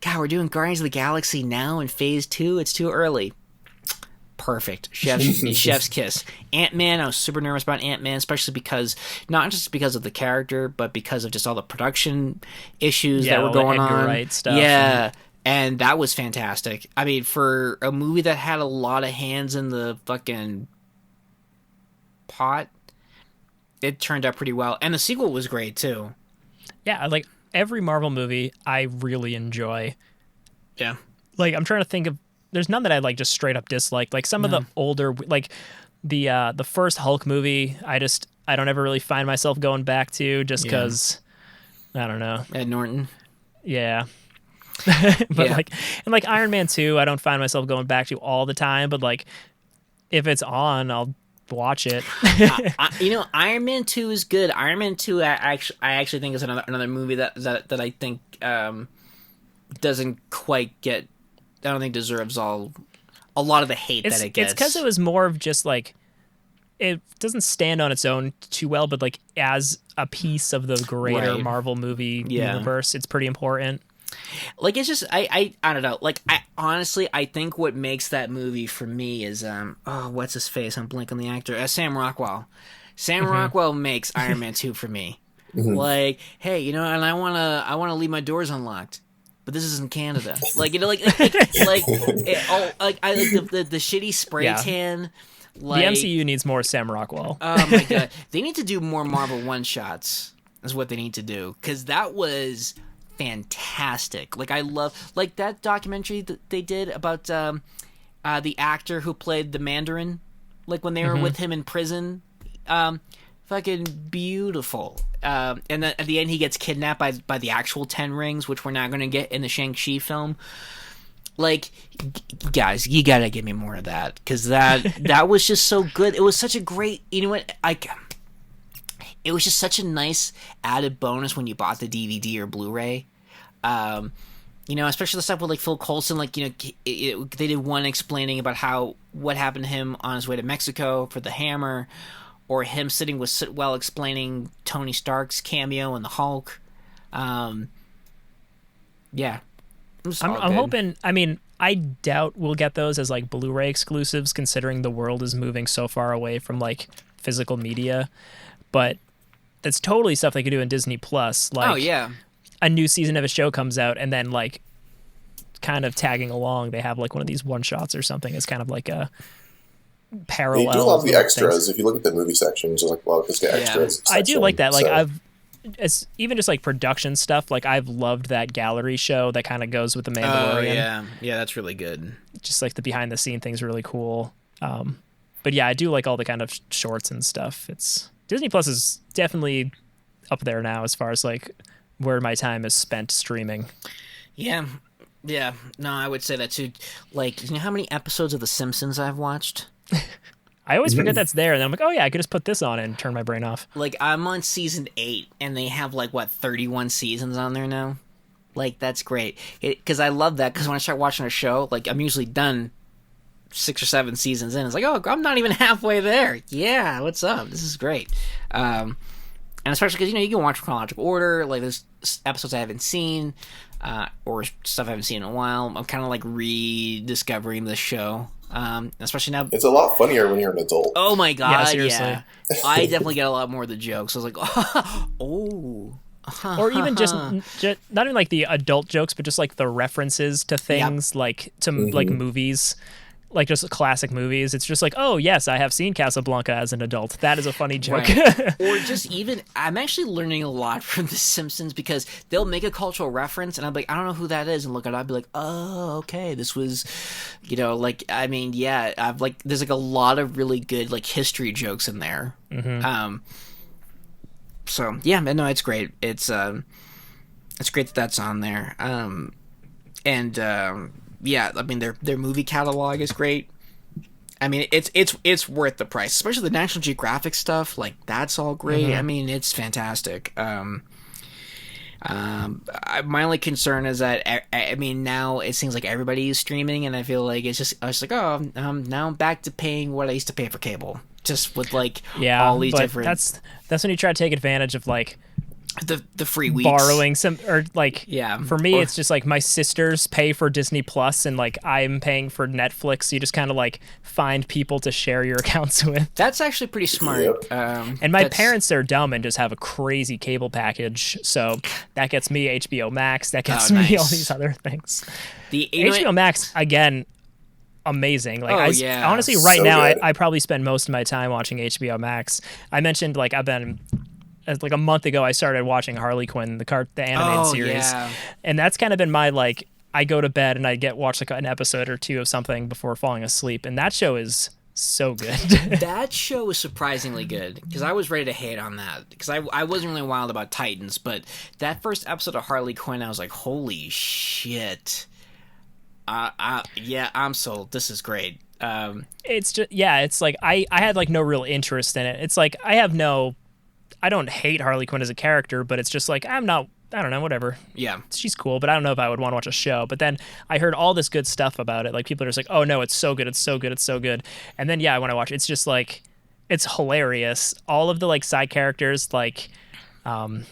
God, we're doing Guardians of the Galaxy now in Phase 2? It's too early. Perfect. Chef's kiss. Ant-Man, I was super nervous about Ant-Man, especially because, not just because of the character, but because of just all the production issues that were going on. Right stuff. Yeah, and that was fantastic. I mean, for a movie that had a lot of hands in the fucking pot, it turned out pretty well. And the sequel was great, too. Yeah, like, every Marvel movie I really enjoy. Yeah. Like, I'm trying to think of, there's none that I like just straight up dislike. Like some of the older, like the first Hulk movie, I don't ever really find myself going back to just because I don't know. Ed Norton. Yeah. But like Iron Man 2, I don't find myself going back to all the time. But like if it's on, I'll watch it. Iron Man 2 is good. Iron Man 2, I actually think is another movie that I think doesn't quite get. I don't think deserves a lot of the hate that it gets. It's because it was more of just like, it doesn't stand on its own too well, but like as a piece of the greater Marvel movie universe, it's pretty important. Like it's just I don't know. Like I think what makes that movie for me is what's his face? I'm blanking on the actor. Sam Rockwell. Sam Rockwell makes Iron Man 2 for me. Like, hey, and I wanna leave my doors unlocked. but this isn't Canada. Like, you know, the shitty spray tan. Like, the MCU needs more Sam Rockwell. Oh my god, they need to do more Marvel one shots. Is what they need to do, because that was fantastic. Like, I love like that documentary that they did about the actor who played the Mandarin, like when they were with him in prison. Fucking beautiful. And then at the end, he gets kidnapped by the actual Ten Rings, which we're not going to get in the Shang-Chi film. Like, guys, you gotta give me more of that, because that was just so good. It was such a great, you know what, it was just such a nice added bonus when you bought the DVD or Blu-ray. You know, especially the stuff with like Phil Coulson, like, you know, they did one explaining about what happened to him on his way to Mexico for the hammer, or him sitting with Sitwell explaining Tony Stark's cameo in the Hulk. Yeah. I'm hoping, I mean, I doubt we'll get those as like Blu-ray exclusives, considering the world is moving so far away from like physical media, but that's totally stuff they could do in Disney Plus. Like, oh yeah, a new season of a show comes out, and then like kind of tagging along, they have like one of these one shots or something. It's kind of like a parallel. They do a lot of the extras. Things. If you look at the movie section, there's like a lot of extras. I do like that. Like, it's even just like production stuff. Like, I've loved that gallery show that kind of goes with the Mandalorian. Oh yeah, that's really good. Just like the behind the scene things are really cool. But yeah, I do like all the kind of shorts and stuff. It's Disney Plus is definitely up there now as far as like where my time is spent streaming. Yeah. No, I would say that too. Like, you know how many episodes of The Simpsons I've watched? I always forget that's there, and then I'm like, oh yeah, I could just put this on and turn my brain off. Like, I'm on season 8, and they have like 31 seasons on there now. Like, that's great, because I love that. Because when I start watching a show, like, I'm usually done 6 or 7 seasons in. It's like, oh, I'm not even halfway there. Yeah, what's up? This is great. And especially because, you know, you can watch in chronological order. Like, there's episodes I haven't seen, or stuff I haven't seen in a while. I'm kind of like rediscovering the show. Especially now, it's a lot funnier when you're an adult. Oh my god, yeah, seriously. Yeah. I definitely get a lot more of the jokes. I was like, oh. Or even just not even like the adult jokes, but just like the references to things, like to like movies, like just classic movies. It's just like, oh yes, I have seen Casablanca as an adult. That is a funny joke. Right. Or just even, I'm actually learning a lot from The Simpsons, because they'll make a cultural reference and I'm like, I don't know who that is, and look at it, I'll be like, oh, okay, this was, you know, like, I mean, yeah, I've like, there's like a lot of really good like history jokes in there. So yeah, no, it's great. It's great that that's on there. Yeah, I mean their movie catalog is great. I mean it's worth the price, especially the National Geographic stuff. Like, that's all great. I mean, it's fantastic. My only concern is that I mean, now it seems like everybody is streaming, and I feel like I was like, oh, now I'm back to paying what I used to pay for cable, just with like all these different. That's when you try to take advantage of like the free weeks, borrowing some, or like, for me it's just like my sisters pay for Disney Plus and like I'm paying for Netflix, so you just kind of like find people to share your accounts with. That's actually pretty smart. And my parents are dumb and just have a crazy cable package, so that gets me HBO Max, that gets me all these other things. The HBO Max, again, amazing. Like, honestly, right now I probably spend most of my time watching HBO Max. I mentioned like I've been, like a month ago, I started watching Harley Quinn, the animated series, and that's kind of been my like. I go to bed and I watch like an episode or two of something before falling asleep, and that show is so good. That show is surprisingly good, because I was ready to hate on that, because I wasn't really wild about Titans, but that first episode of Harley Quinn, I was like, holy shit. Yeah, I'm sold. This is great. It's just, it's like I had like no real interest in it. It's like I don't hate Harley Quinn as a character, but it's just like I don't know, whatever. Yeah. She's cool, but I don't know if I would want to watch a show. But then I heard all this good stuff about it. Like, people are just like, oh no, it's so good, it's so good, it's so good. And then when I watch it, it's just like, it's hilarious. All of the like side characters, like Ron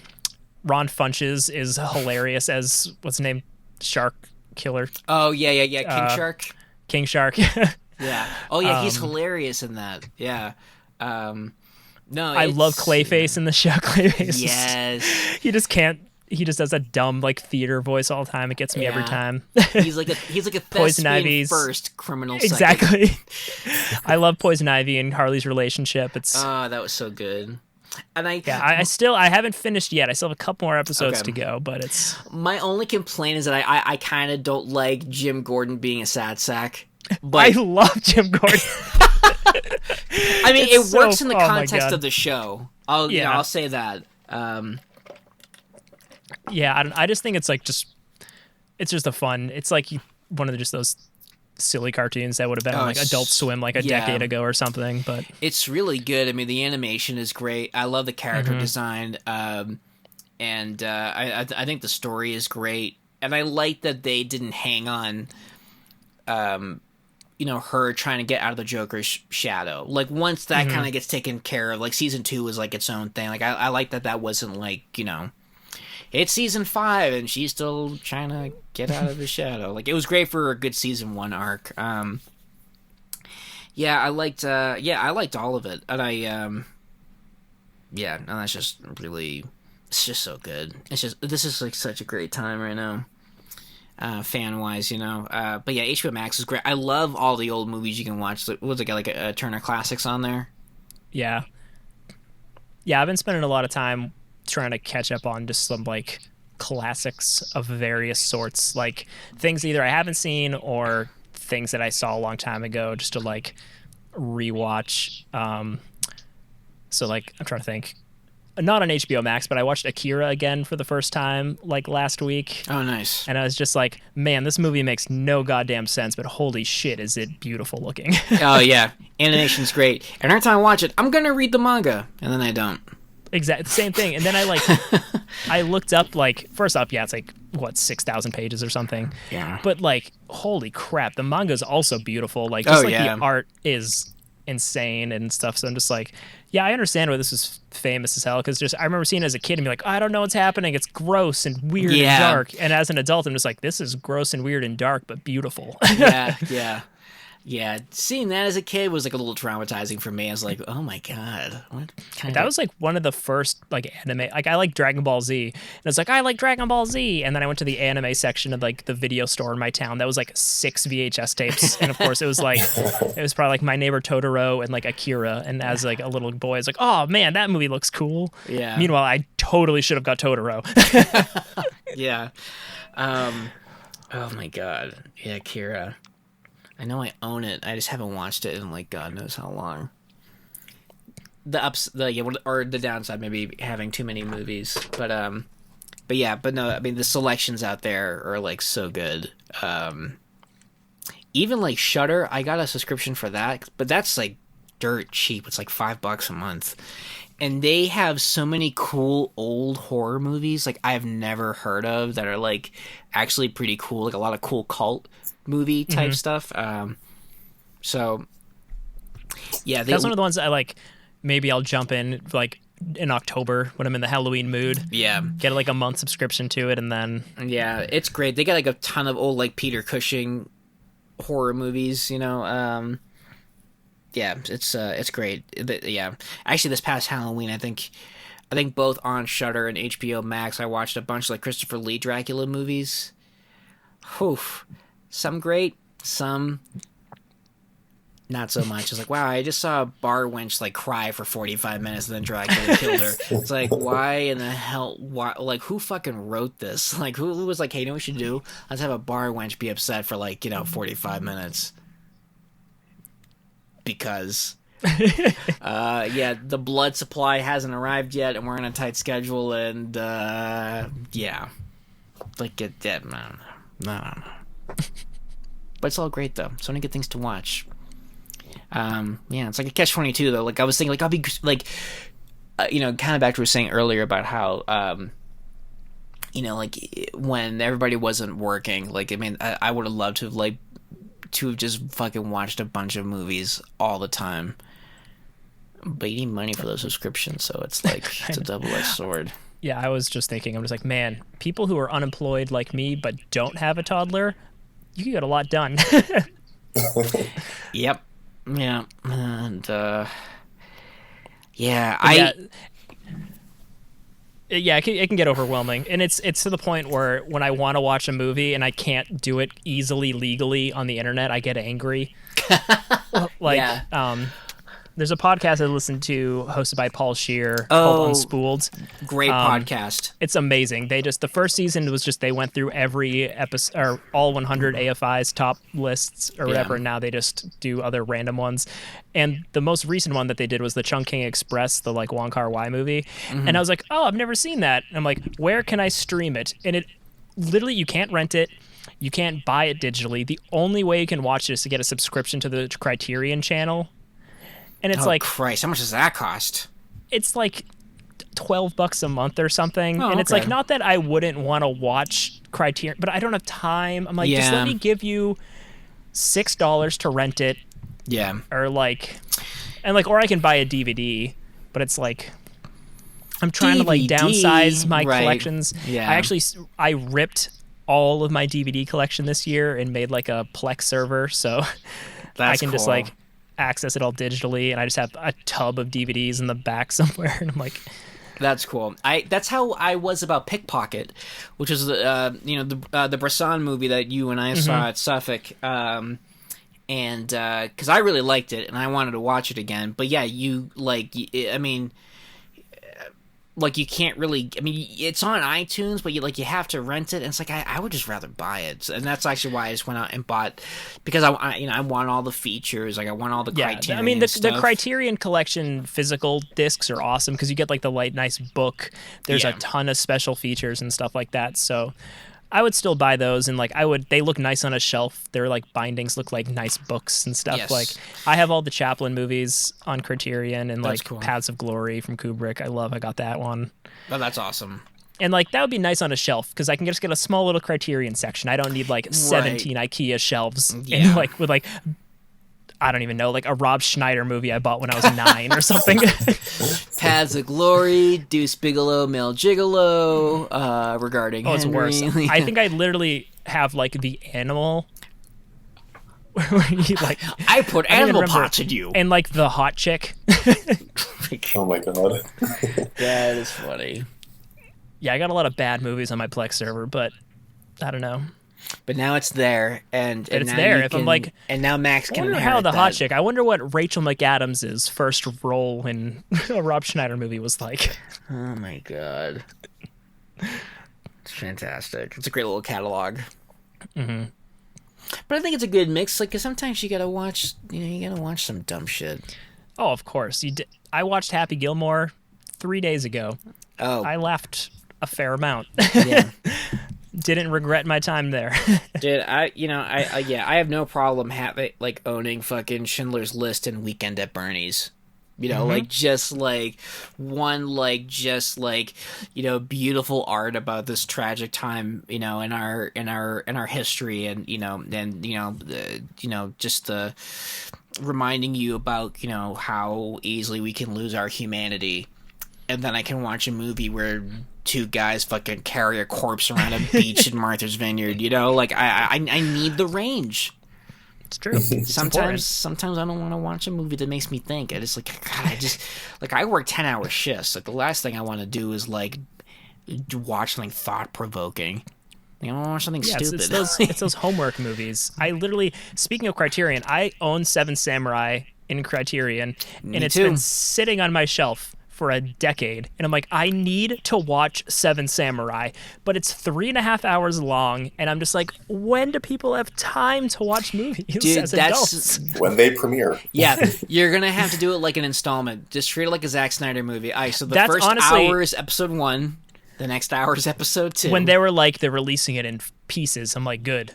Funches is hilarious as, what's his name? Shark Killer. Oh yeah. King Shark. King Shark. Yeah. Oh yeah, he's hilarious in that. Yeah. No, I love Clayface in the show. Clayface. Yes. He just can't he just does a dumb like theater voice all the time. It gets me every time. He's like a Poison thespian Ivy's first, criminal second. Exactly. I love Poison Ivy and Harley's relationship. It's that was so good. And I haven't finished yet. I still have a couple more episodes to go, but it's my only complaint is that I kind of don't like Jim Gordon being a sad sack. But I love Jim Gordon. I mean, it works in the context of the show. I'll say that. I just think it's like it's just a fun. It's like one of just those silly cartoons that would have been on like Adult Swim like a decade ago or something. But it's really good. I mean, the animation is great. I love the character design, and I think the story is great. And I like that they didn't hang on, her trying to get out of the Joker's shadow. Like once that kind of gets taken care of, like season 2 was like its own thing. Like I like that wasn't like it's season 5 and she's still trying to get out of the shadow. Like it was great for a good season 1 arc. I liked all of it. And that's just really, it's just so good. This is like such a great time right now. Fan wise, but yeah, HBO Max is great. I love all the old movies you can watch. What's it got, like a Turner Classics on there? Yeah, I've been spending a lot of time trying to catch up on just some like classics of various sorts, like things either I haven't seen or things that I saw a long time ago, just to like rewatch. So like I'm trying to think. Not on HBO Max, but I watched Akira again for the first time like last week. Oh, nice. And I was just like, man, this movie makes no goddamn sense, but holy shit, is it beautiful looking. Oh, yeah. Animation's great. And every time I watch it, I'm going to read the manga. And then I don't. Exactly. Same thing. And then I looked up, like, first up, it's like, 6,000 pages or something. Yeah. But, like, holy crap, the manga's also beautiful. Like, just the art is insane and stuff. So I'm just like, yeah, I understand why this is famous as hell, because just I remember seeing it as a kid and be like, I don't know what's happening. It's gross and weird and dark. And as an adult, I'm just like, this is gross and weird and dark, but beautiful. Yeah. Seeing that as a kid was like a little traumatizing for me. I was like, oh my god, what kind that was like one of the first like anime. Like I like Dragon Ball Z, and I was like, I like Dragon Ball Z, and then I went to the anime section of like the video store in my town. That was like 6 VHS tapes, and of course it was probably like My Neighbor Totoro and like Akira. And as like a little boy, I was like, oh man, that movie looks cool. Yeah. Meanwhile, I totally should have got Totoro. Yeah. Oh my god. Yeah, Akira. I know I own it. I just haven't watched it in like God knows how long. The downside maybe having too many movies, but no. I mean, the selections out there are like so good. Even like Shudder, I got a subscription for that, but that's like dirt cheap. It's like $5 a month, and they have so many cool old horror movies like I've never heard of that are like actually pretty cool. Like a lot of cool cult movie type stuff. So yeah, that's one of the ones I like. Maybe I'll jump in like in October when I'm in the Halloween mood. Yeah, get like a month subscription to it, and then it's great. They got like a ton of old like Peter Cushing horror movies. Yeah, it's great. Yeah, actually, this past Halloween, I think both on Shudder and HBO Max, I watched a bunch of like Christopher Lee Dracula movies. Oof. Some great, some not so much. It's like, wow, I just saw a bar wench like cry for 45 minutes and then Dracula killed her. It's like, why in the hell? Why? Like, who fucking wrote this? Like, who was like, hey, you know what we should do? Let's have a bar wench be upset for like 45 minutes because. The blood supply hasn't arrived yet, and we're on a tight schedule, and like get dead, man. No. But it's all great though. So many good things to watch. It's like a catch-22 though. Like I was thinking, like I'll be like, kind of back to what we were saying earlier about how, like when everybody wasn't working. Like I mean, I would have loved to have just fucking watched a bunch of movies all the time. But you need money for those subscriptions, so it's like it's a double-edged sword. Yeah, I was just thinking, I'm just like, man, people who are unemployed like me but don't have a toddler, you can get a lot done. Yep. Yeah. And Yeah, it can get overwhelming, and it's to the point where when I want to watch a movie and I can't do it easily legally on the internet, I get angry. Like, Yeah. There's a podcast I listen to hosted by Paul Scheer called Oh, Unspooled. great podcast. It's amazing. The first season was just they went through every episode or all 100 AFI's top lists or whatever, Yeah. and now they just do other random ones. And the most recent one that they did was the Chungking Express, the like Wong Kar-wai movie. And I was like, oh, I've never seen that. And I'm like, where can I stream it? And it literally, you can't rent it. You can't buy it digitally. The only way you can watch it is to get a subscription to the Criterion channel. And it's like, Christ, how much does that cost? it's like $12 a month or something. Oh, and it's okay. like, not that I wouldn't want to watch Criterion, but I don't have time. I'm like, just Yeah. let me give you $6 to rent it, Yeah. or like, and like, or I can buy a DVD, but it's like, I'm trying to like DVD, downsize my right. collections. Yeah. I ripped all of my DVD collection this year and made like a Plex server, so That's I can just cool. like access it all digitally, and I just have a tub of DVDs in the back somewhere, and I'm like, That's cool. That's how I was about Pickpocket, which is the Bresson movie that you and I saw at Suffolk, and because I really liked it and I wanted to watch it again. But yeah, like you can't really. I mean, it's on iTunes, but you have to rent it. And it's like I would just rather buy it, and that's actually why I just went out and bought, because I want all the features. Like I want all the Criterion. I mean, the stuff. Criterion Collection physical discs are awesome because you get like the nice book. There's a Yeah. ton of special features and stuff like that. So I would still buy those, and like they look nice on a shelf. Their like bindings look like nice books and stuff. Yes. Like I have all the Chaplin movies on Criterion, and That's like cool. Paths of Glory from Kubrick. I got that one. Oh, that's awesome. And like that would be nice on a shelf because I can just get a small little Criterion section. I don't need like 17 IKEA shelves Yeah. and like with like, I don't even know, like a Rob Schneider movie I bought when I was 9 or something. Paths of Glory, Deuce Bigelow, Mel Gigolo, regarding Oh, it's Henry. worse. I think I literally have like the Animal, where he, like, I put I don't even animal remember. parts in you. and like the Hot Chick. Oh my god. That is funny. Yeah, I got a lot of bad movies on my Plex server, but I don't know. But now it's there, and It's now there. you If I'm can- like, and now Max I can wonder inherit how the that. Hot Chick. I wonder what Rachel McAdams' first role in a Rob Schneider movie was like. Oh my god, it's fantastic. It's a great little catalog. Mm-hmm. But I think it's a good mix. Like, 'cause sometimes you gotta watch, some dumb shit. Oh, of course. I watched Happy Gilmore 3 days ago. Oh, I laughed a fair amount. yeah. Didn't regret my time there. Dude, I have no problem owning fucking Schindler's List and Weekend at Bernie's. Like just like one beautiful art about this tragic time, in our history, and just reminding you about how easily we can lose our humanity. And then I can watch a movie where two guys fucking carry a corpse around a beach in Martha's Vineyard. Like I need the range. It's true. It's important. Sometimes I don't want to watch a movie that makes me think. I just I work 10-hour shifts. Like the last thing I want to do is like watch something thought provoking. I want to watch something stupid. It's those homework movies. I literally, speaking of Criterion, I own Seven Samurai in Criterion, and it's too. been sitting on my shelf for a decade, and I'm like, I need to watch Seven Samurai, but it's 3.5 hours long, and I'm just like, when do people have time to watch movies Dude, as adults? When they premiere. Yeah, you're gonna have to do it like an installment. Just treat it like a Zack Snyder movie. All right, so the That's first honestly- hour is episode 1, the next hour is episode 2. When they were like, they're releasing it in pieces, I'm like, good.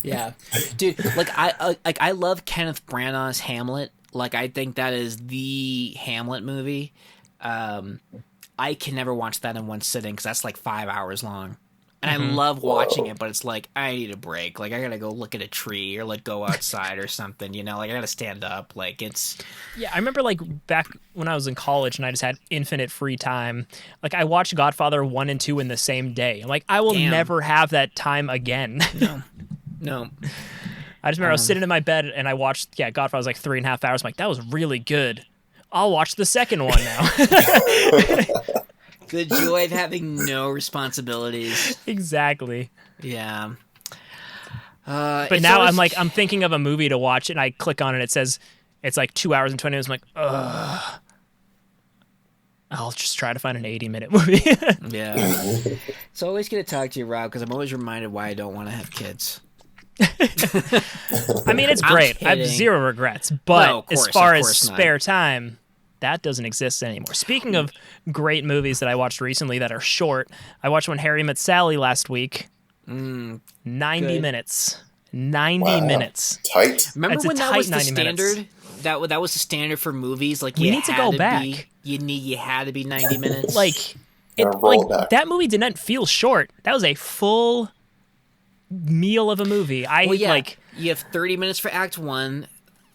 Yeah, dude, I love Kenneth Branagh's Hamlet. Like, I think that is the Hamlet movie. I can never watch that in one sitting because that's like 5 hours long. And I love watching it, but it's like, I need a break. Like, I gotta go look at a tree or like go outside or something, Like, I gotta stand up. Like, it's... Yeah, I remember like back when I was in college and I just had infinite free time. Like, I watched Godfather 1 and 2 in the same day. I'm like, I will Damn. never have that time again. No. I just remember I was sitting in my bed and I watched, Godfather was like 3.5 hours. I'm like, that was really good. I'll watch the second one now. The joy of having no responsibilities. Exactly. Yeah. But now I'm thinking of a movie to watch, and I click on it. It says it's like 2 hours and 20 minutes. I'm like, ugh. I'll just try to find an 80-minute movie. Yeah. It's always good to talk to you, Rob, because I'm always reminded why I don't want to have kids. I mean, it's great. I have zero regrets. But no, as far as spare time, that doesn't exist anymore. Speaking of great movies that I watched recently that are short, I watched When Harry Met Sally last week. 90 minutes. 90 minutes. Tight. Remember when that was the standard? That was the standard for movies. Like we need to go back. You had to be 90 minutes. That movie did not feel short. That was a full meal of a movie. You have 30 minutes for Act 1,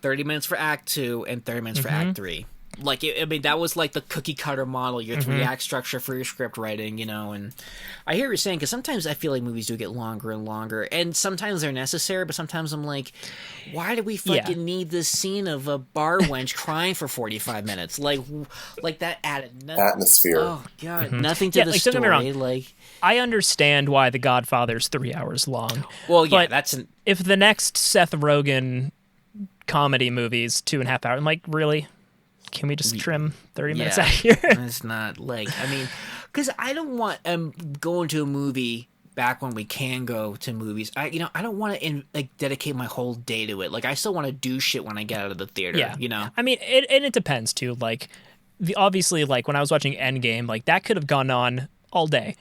30 minutes for Act 2, and 30 minutes for Act 3. That was like the cookie cutter model, your 3-act structure for your script writing, and I hear what you're saying, because sometimes I feel like movies do get longer and longer, and sometimes they're necessary, but sometimes I'm like, why do we fucking need this scene of a bar wench crying for 45 minutes? Like that added atmosphere. Oh, God, nothing to the story. Don't get me wrong. I understand why The Godfather's 3 hours long. Well, yeah, but if the next Seth Rogen comedy movie is 2.5 hours, I'm like, really? Can we just trim 30 minutes out here? It's not because I don't want going to a movie back when we can go to movies. I don't want to dedicate my whole day to it. Like, I still want to do shit when I get out of the theater. Yeah. I mean, it depends too. Like, obviously, like when I was watching Endgame, like that could have gone on all day,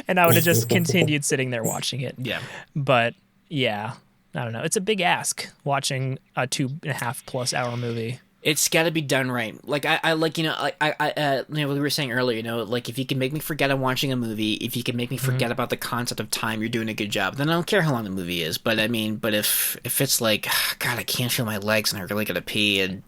and I would have just continued sitting there watching it. Yeah. But yeah, I don't know. It's a big ask watching a 2.5+ hour movie. It's got to be done right. Like I we were saying earlier, like if you can make me forget I'm watching a movie, if you can make me forget about the concept of time, you're doing a good job. Then I don't care how long the movie is. But I mean, if it's like, God, I can't feel my legs and I really gotta pee,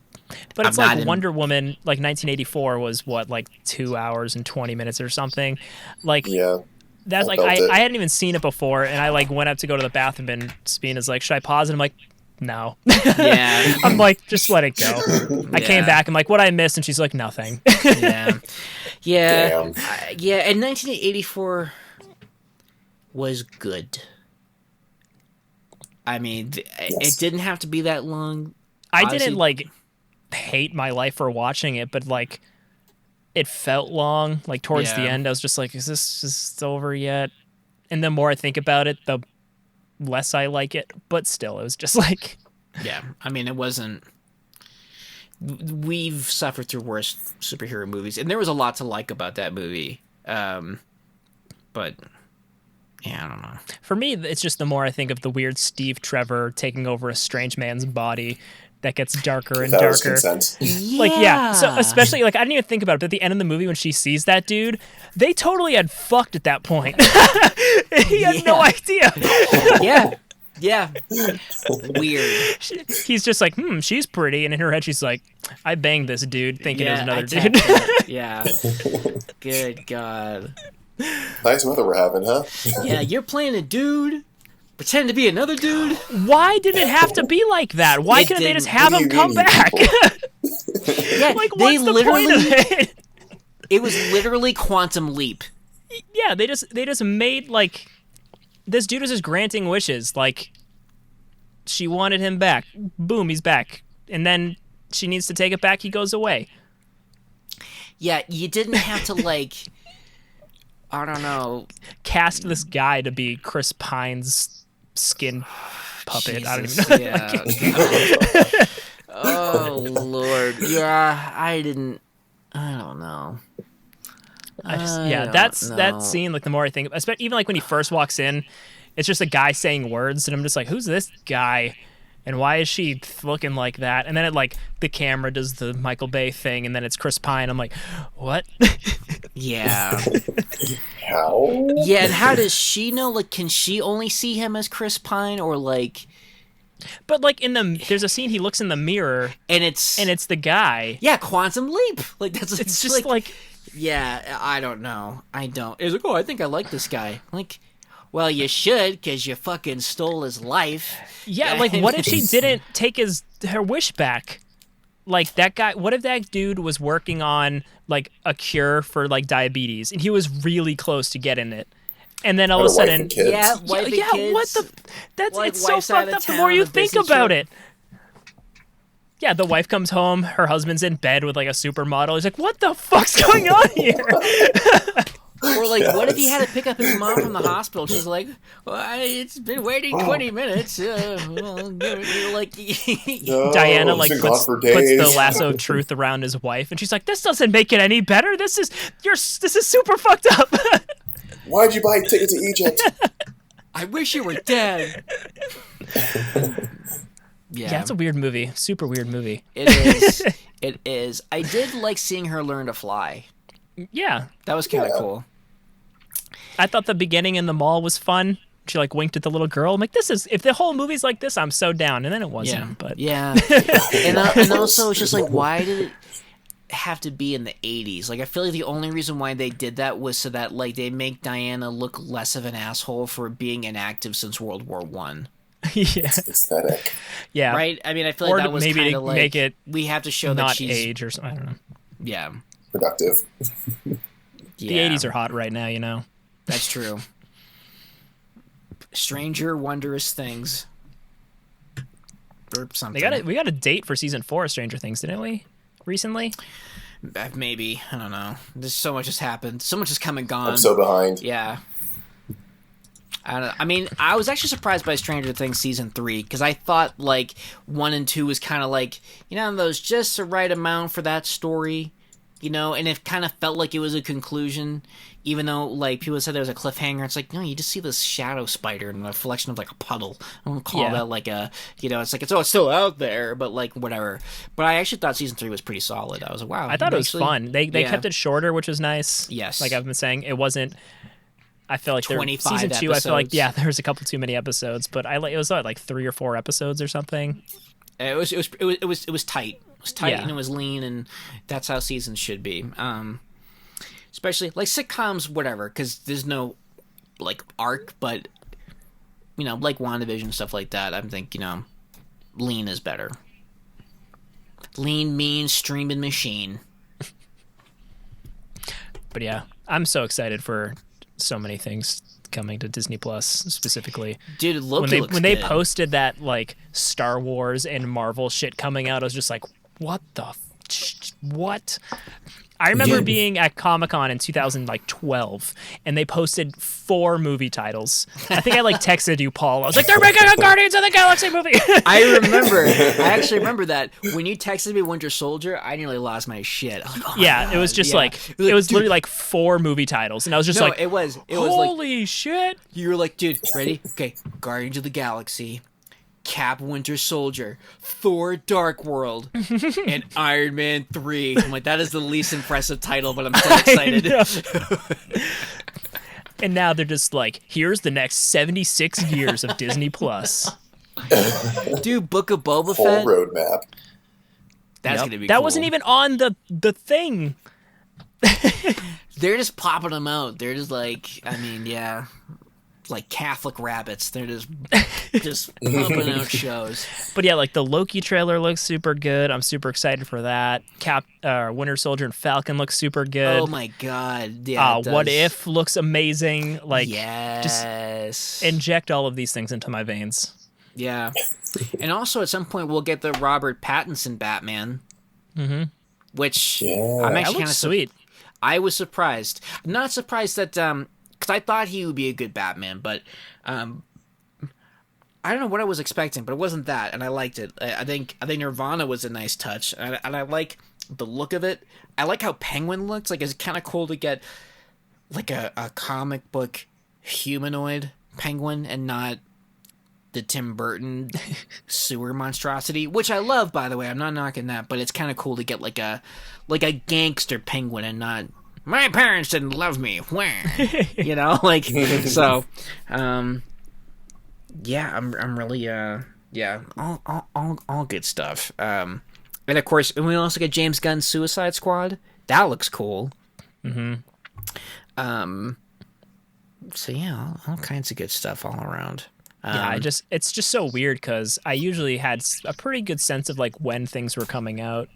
but it's like Wonder Woman, like 1984 was what, like 2 hours and 20 minutes or something. Like, yeah. That's like I hadn't even seen it before, and I like went up to go to the bathroom, and Spina's like, "Should I pause?" And I'm like, no. Yeah. I'm like, just let it go. I came back. I'm like, what I missed? And she's like, nothing. Yeah. Yeah. And 1984 was good. I mean, it didn't have to be that long. I didn't like hate my life for watching it, but like it felt long. Like towards the end, I was just like, is this just over yet? And the more I think about it, the less I like it, but still it was just like, yeah, I mean, it wasn't, we've suffered through worse superhero movies, and there was a lot to like about that movie, but yeah, I don't know. For me, it's just the more I think of the weird Steve Trevor taking over a strange man's body that gets darker and darker. So especially like I didn't even think about it, but at the end of the movie when she sees that dude, they totally had fucked at that point. He had no idea. Yeah. Weird. He's just like, she's pretty, and in her head she's like, I banged this dude thinking it was another dude. Yeah. Good God. Nice weather we're having, huh? Yeah, you're playing a dude. Pretend to be another dude. Why did it have to be like that? Why couldn't they just have him come back? Yeah, like, what's the point of it? It was literally Quantum Leap. Yeah, they just made like this dude was just granting wishes. Like she wanted him back. Boom, he's back. And then she needs to take it back. He goes away. Yeah, you didn't have to like. I don't know. Cast this guy to be Chris Pine's skin puppet. Jesus, I don't even know. Yeah. Oh Lord. Yeah, I don't know. That scene. Like the more I think, especially even like when he first walks in, it's just a guy saying words, and I'm just like, who's this guy? And why is she looking like that? And then it like the camera does the Michael Bay thing, and then it's Chris Pine. I'm like, what? Yeah. How? Yeah, and how does she know? Like, can she only see him as Chris Pine, or like? But like there's a scene he looks in the mirror, and it's the guy. Yeah, Quantum Leap. Like it's just like. Yeah, I don't know. I don't. It's like, I think I like this guy. Like. Well, you should, because you fucking stole his life. Yeah, like, what if she didn't take her wish back? like that guy, what if that dude was working on like a cure for like diabetes and he was really close to getting it, and then all of a sudden, yeah, wife and kids, what the, that's, like, it's so fucked up the more you think about it. Yeah, the wife comes home, her husband's in bed with like a supermodel. He's like, what the fuck's going on here? Or like, what if he had to pick up his mom from the hospital? She's like, well, it's been waiting 20 minutes. Like, Diana like puts the lasso of truth around his wife, and she's like, this doesn't make it any better. This is super fucked up. Why'd you buy a ticket to Egypt? I wish you were dead. Yeah, it's a weird movie. Super weird movie. It is. It is. I did like seeing her learn to fly. Yeah. That was kind of cool. I thought the beginning in the mall was fun. She like winked at the little girl. I'm like, if the whole movie's like this, I'm so down. And then it wasn't. But and also it's just like, why did it have to be in the 80s? Like, I feel like the only reason why they did that was so that like they make Diana look less of an asshole for being inactive since World War One. Yeah, aesthetic. Yeah, right. I mean, I feel like that was kind of like, make it we have to show not that she's age or something. I don't know. Yeah, productive. The 80s are hot right now, you know. That's true. Stranger Wondrous Things. Or something. We got a date for season 4 of Stranger Things, didn't we? Recently? Maybe. I don't know. There's so much has happened. So much has come and gone. I'm so behind. Yeah. I don't know. I mean, I was actually surprised by Stranger Things season 3 because I thought like 1 and 2 was kind of like, you know, those just the right amount for that story, you know, and it kind of felt like it was a conclusion, even though like people said there was a cliffhanger. It's like, no, you just see this shadow spider and a reflection of like a puddle. I don't call that like a, you know, it's like it's still out there, but like whatever. But I actually thought season 3 was pretty solid. I was like, wow. I thought it was fun. They kept it shorter, which was nice. Yes, like I've been saying, it wasn't. I feel like 25 season 2. episodes. I feel like there was a couple too many episodes, but it was like 3 or 4 episodes or something. It was tight. It was tight and it was lean, and that's how seasons should be. Especially like sitcoms, whatever, because there's no like arc, but you know, like WandaVision, stuff like that. I think, you know, lean is better. Lean, mean, streaming machine. But yeah, I'm so excited for so many things coming to Disney Plus specifically. Dude, Loki when they posted that like Star Wars and Marvel shit coming out, I was just like, what the what? I remember being at Comic-Con in 2012, and they posted 4 movie titles. I think I like texted you, Paul. I was like, they're making a Guardians of the Galaxy movie. I actually remember that. When you texted me Winter Soldier, I nearly lost my shit. Like, oh my God. It was just like, it was literally like 4 movie titles, and I was just like, it was holy like, shit. You were like, dude, ready? Okay, Guardians of the Galaxy, Cap Winter Soldier, Thor Dark World, and Iron Man 3. I'm like, that is the least impressive title, but I'm so excited. And now they're just like, here's the next 76 years of Disney Plus. Dude, Book of Boba Full Fett. roadmap. That's going to be That cool. wasn't even on the thing. They're just popping them out. They're just like, I mean, yeah. Like Catholic rabbits. They're just pumping out shows. But yeah, like the Loki trailer looks super good. I'm super excited for that. Winter Soldier and Falcon looks super good. Oh my God. Yeah. What If looks amazing. Like, yes. Just inject all of these things into my veins. Yeah. And also at some point we'll get the Robert Pattinson Batman. Mm-hmm. Which I'm actually kind of sweet. I was surprised. I'm not surprised that because I thought he would be a good Batman, but I don't know what I was expecting, but it wasn't that, and I liked it. I think Nirvana was a nice touch, and I like the look of it. I like how Penguin looks. Like, it's kind of cool to get like a comic book humanoid Penguin and not the Tim Burton sewer monstrosity, which I love, by the way. I'm not knocking that, but it's kind of cool to get like a gangster Penguin and not, my parents didn't love me. You know, like, so, yeah, I'm really, yeah, all good stuff. And of course, and we also get James Gunn's Suicide Squad. That looks cool. Mm-hmm. So yeah, all kinds of good stuff all around. Yeah, it's just so weird because I usually had a pretty good sense of like when things were coming out,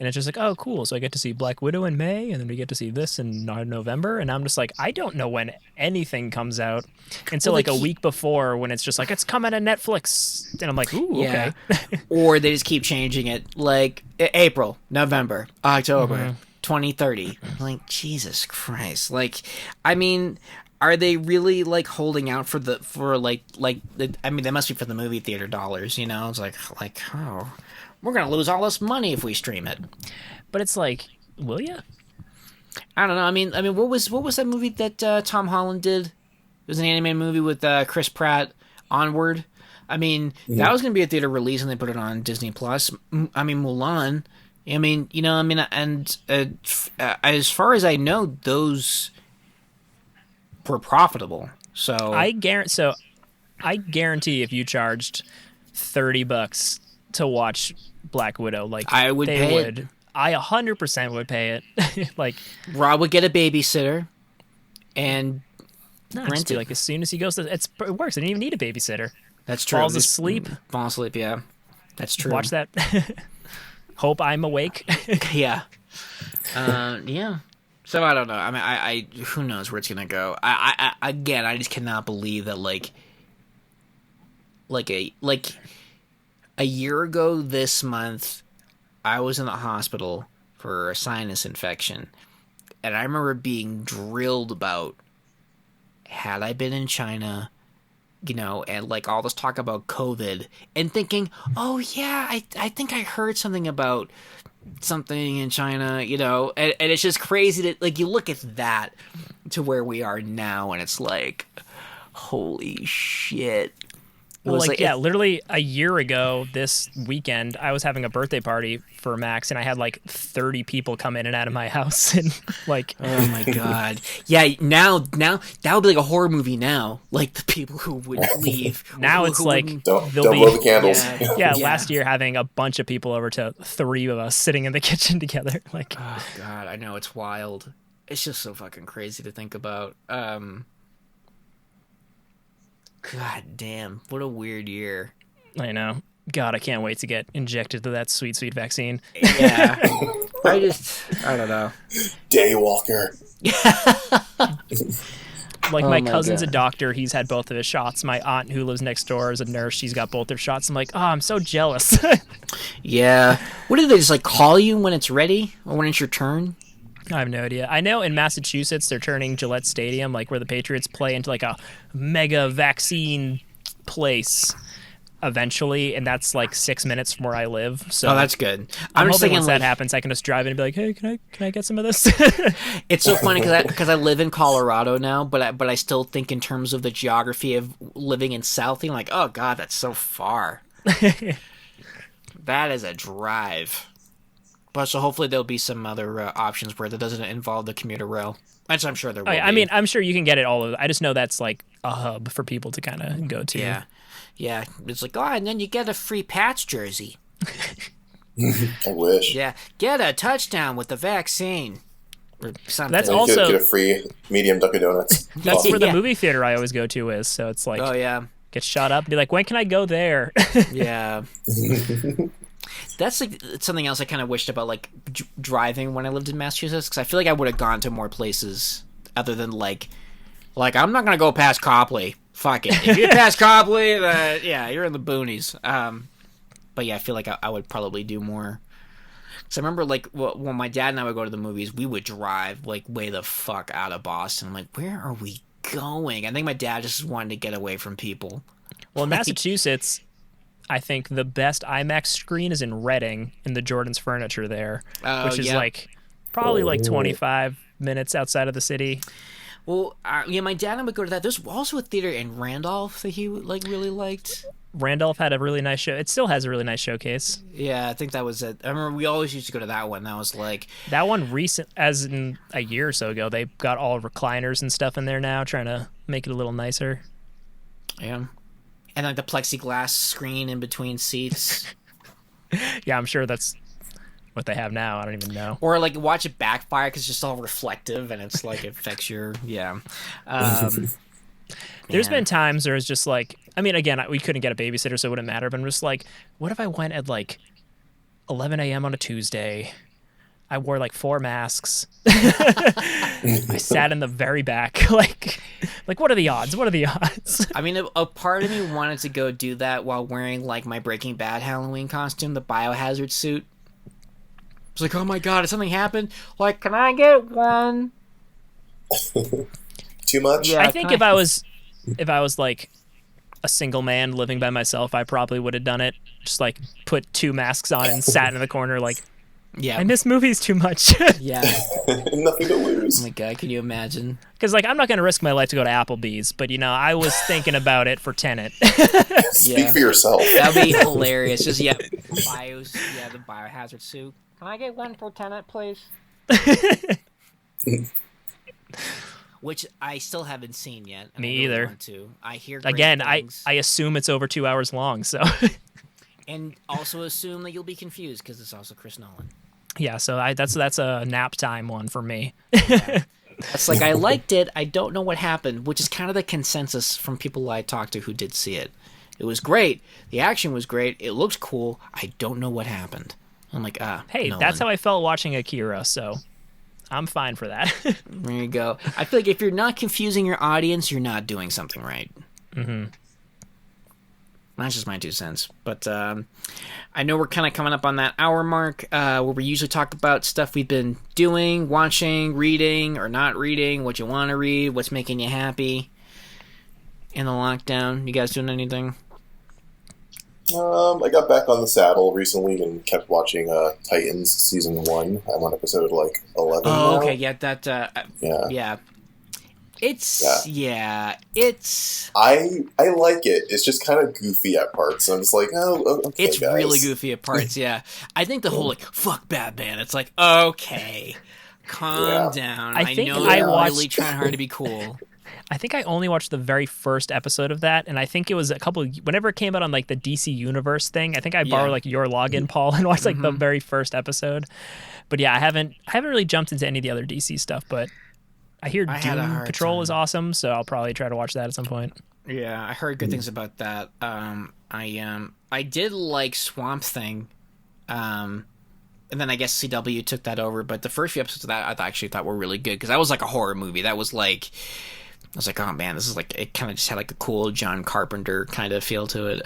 and it's just like, oh, cool. So I get to see Black Widow in May, and then we get to see this in November, and I'm just like, I don't know when anything comes out until like a week before when it's just like it's coming to Netflix, and I'm like, ooh, okay. Or they just keep changing it, like April, November, October, 2030. Like, Jesus Christ! Like, I mean, are they really like holding out for I mean, they must be for the movie theater dollars, you know? It's like, oh, we're gonna lose all this money if we stream it. But it's like, will you? I don't know. I mean, what was that movie that Tom Holland did? It was an animated movie with Chris Pratt. Onward. I mean, that was gonna be a theater release, and they put it on Disney Plus. I mean, Mulan. I mean, you know, and as far as I know, those were profitable. So I guarantee if you charged $30 to watch Black Widow, like I would pay it. I 100% would pay it. Like Rob would get a babysitter and rent it. Like as soon as he goes, it works. I didn't even need a babysitter. That's true. Falls asleep. Yeah, that's true. Watch that. Hope I'm awake. Yeah. Yeah. So I don't know. I mean, I who knows where it's gonna go. I just cannot believe that like a year ago this month, I was in the hospital for a sinus infection, and I remember being drilled about had I been in China, you know, and like all this talk about COVID, and thinking, oh yeah, I think I heard something about something in China, you know, and it's just crazy that like you look at that to where we are now, and it's like, holy shit. Well, literally a year ago this weekend, I was having a birthday party for Max, and I had like 30 people come in and out of my house, and like, oh my god, yeah. Now that would be like a horror movie. Now, like the people who would leave. Now it's like don't blow the candles. Yeah, last year having a bunch of people over to 3 of us sitting in the kitchen together. Like, oh god, I know, it's wild. It's just so fucking crazy to think about. God damn, what a weird year. I know. God, I can't wait to get injected to that sweet, sweet vaccine. Yeah. I don't know. Daywalker. Like, my cousin's a doctor. He's had both of his shots. My aunt, who lives next door, is a nurse. She's got both their shots. I'm like, oh, I'm so jealous. Yeah. What do they just, like, call you when it's ready? Or when it's your turn? I have no idea. I know in Massachusetts they're turning Gillette Stadium, like where the Patriots play, into like a mega vaccine place eventually, and that's like 6 minutes from where I live. So that's good. I'm hoping once that happens, I can just drive in and be like, hey, can I get some of this? It's so funny because I live in Colorado now, but I still think in terms of the geography of living in Southie. I'm like, oh god, that's so far. That is a drive. But so hopefully there'll be some other options where that doesn't involve the commuter rail. Which I'm sure there will be. I mean, I'm sure you can get it all over. I just know that's like a hub for people to kind of go to. Yeah. Yeah. It's like, oh, and then you get a free Pats jersey. I wish. Yeah. Get a touchdown with the vaccine. Or something. That's also... Get a free medium Dunkin' Donuts. That's where the movie theater I always go to is. So it's like... Oh, yeah. Get shot up and be like, when can I go there? Yeah. That's like something else I kind of wished about, like driving when I lived in Massachusetts, because I feel like I would have gone to more places other than like I'm not gonna go past Copley. Fuck it. If you pass Copley, yeah, you're in the boonies. But yeah, I feel like I would probably do more. Because I remember like when my dad and I would go to the movies, we would drive like way the fuck out of Boston. I'm like, where are we going? I think my dad just wanted to get away from people. Well, in Massachusetts, I think the best IMAX screen is in Reading in the Jordan's Furniture there, which is like probably like 25 minutes outside of the city. Well, yeah, my dad and I would go to that. There's also a theater in Randolph that he like really liked. Randolph had a really nice show. It still has a really nice showcase. Yeah, I think that was it. I remember we always used to go to that one. That was like that one recent, as in a year or so ago. They got all recliners and stuff in there now, trying to make it a little nicer. Yeah. And like the plexiglass screen in between seats. Yeah, I'm sure that's what they have now. I don't even know. Or like watch it backfire because it's just all reflective and it's like it affects your There's been times where it's just like I mean, again, we couldn't get a babysitter, so it wouldn't matter. But I'm just like, what if I went at like 11 a.m. on a Tuesday? I wore like 4 masks. I sat in the very back. Like, what are the odds? What are the odds? I mean, a part of me wanted to go do that while wearing like my Breaking Bad Halloween costume, the biohazard suit. It's like, oh my god, did something happen? Like, can I get one? Too much? Yeah, I think if I was like a single man living by myself, I probably would have done it. Just like put 2 masks on and sat in the corner like, yeah, I miss movies too much. Yeah. Nothing to lose. Oh my god, can you imagine? Because like I'm not going to risk my life to go to Applebee's, but I was thinking about it for Tenet. Speak for yourself. That'd be hilarious. Just the biohazard suit. Can I get one for Tenet, please? Which I still haven't seen yet. Me either. I want to. I hear great Again, things. I assume it's over 2 hours long, so. And also assume that you'll be confused because it's also Chris Nolan. Yeah, so that's a nap time one for me. Yeah. It's like, I liked it, I don't know what happened, which is kind of the consensus from people I talked to who did see it. It was great, the action was great, it looked cool, I don't know what happened. I'm like, hey, Nolan. That's how I felt watching Akira, so I'm fine for that. There you go. I feel like if you're not confusing your audience, you're not doing something right. Mm-hmm. That's just my 2 cents. But I know we're kind of coming up on that hour mark where we usually talk about stuff we've been doing, watching, reading, or not reading, what you want to read, what's making you happy in the lockdown. You guys doing anything? I got back on the saddle recently and kept watching Titans season 1. I'm on episode like 11 Oh, now. okay. Yeah, that. Yeah. It's I like it. It's just kind of goofy at parts. I'm just like, okay, it's guys. really goofy at parts. Yeah, I think the whole like fuck Batman. It's like, okay, calm down. I think know I you're watched- really trying hard to be cool. I think I only watched the very first episode of that, and I think it was whenever it came out on like the DC Universe thing. I think I borrowed like your login, Paul, and watched like the very first episode. But yeah, I haven't really jumped into any of the other DC stuff. But I hear Doom Patrol is awesome, so I'll probably try to watch that at some point. Yeah, I heard good things about that. I did like Swamp Thing, and then I guess CW took that over. But the first few episodes of that I actually thought were really good because that was like a horror movie. That was like, I was like, oh man, this is like, it kind of just had like a cool John Carpenter kind of feel to it.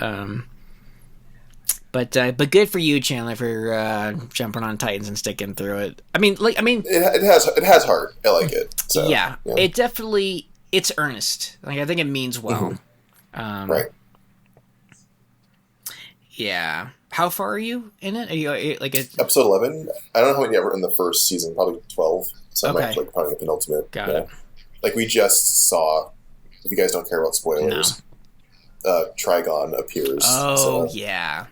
But good for you, Chandler, for jumping on Titans and sticking through it. I mean, it has heart. I like it. So, yeah, it definitely, it's earnest. Like I think it means well. Right. Yeah. How far are you in it? Are you like episode 11? I don't know how many ever in the first season. Probably 12. So Okay. I'm actually probably the penultimate. Got it. Like we just saw. If you guys don't care about spoilers. Trigon appears. Oh, yeah.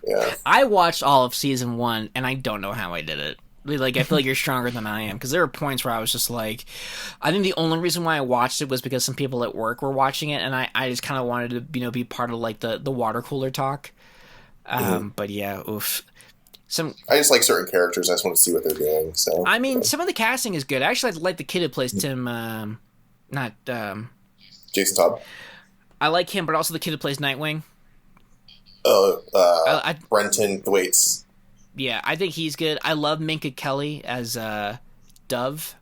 I watched all of season 1, and I don't know how I did it. Like, I feel like you're stronger than I am, because there were points where I was just like, I think the only reason why I watched it was because some people at work were watching it, and I just kind of wanted to, be part of, like, the water cooler talk. But yeah, oof. I just like certain characters. I just want to see what they're doing. So I mean, some of the casting is good. I actually like the kid who plays Tim, Jason Todd. I like him, but also the kid who plays Nightwing. Brenton Thwaites. Yeah, I think he's good. I love Minka Kelly as Dove.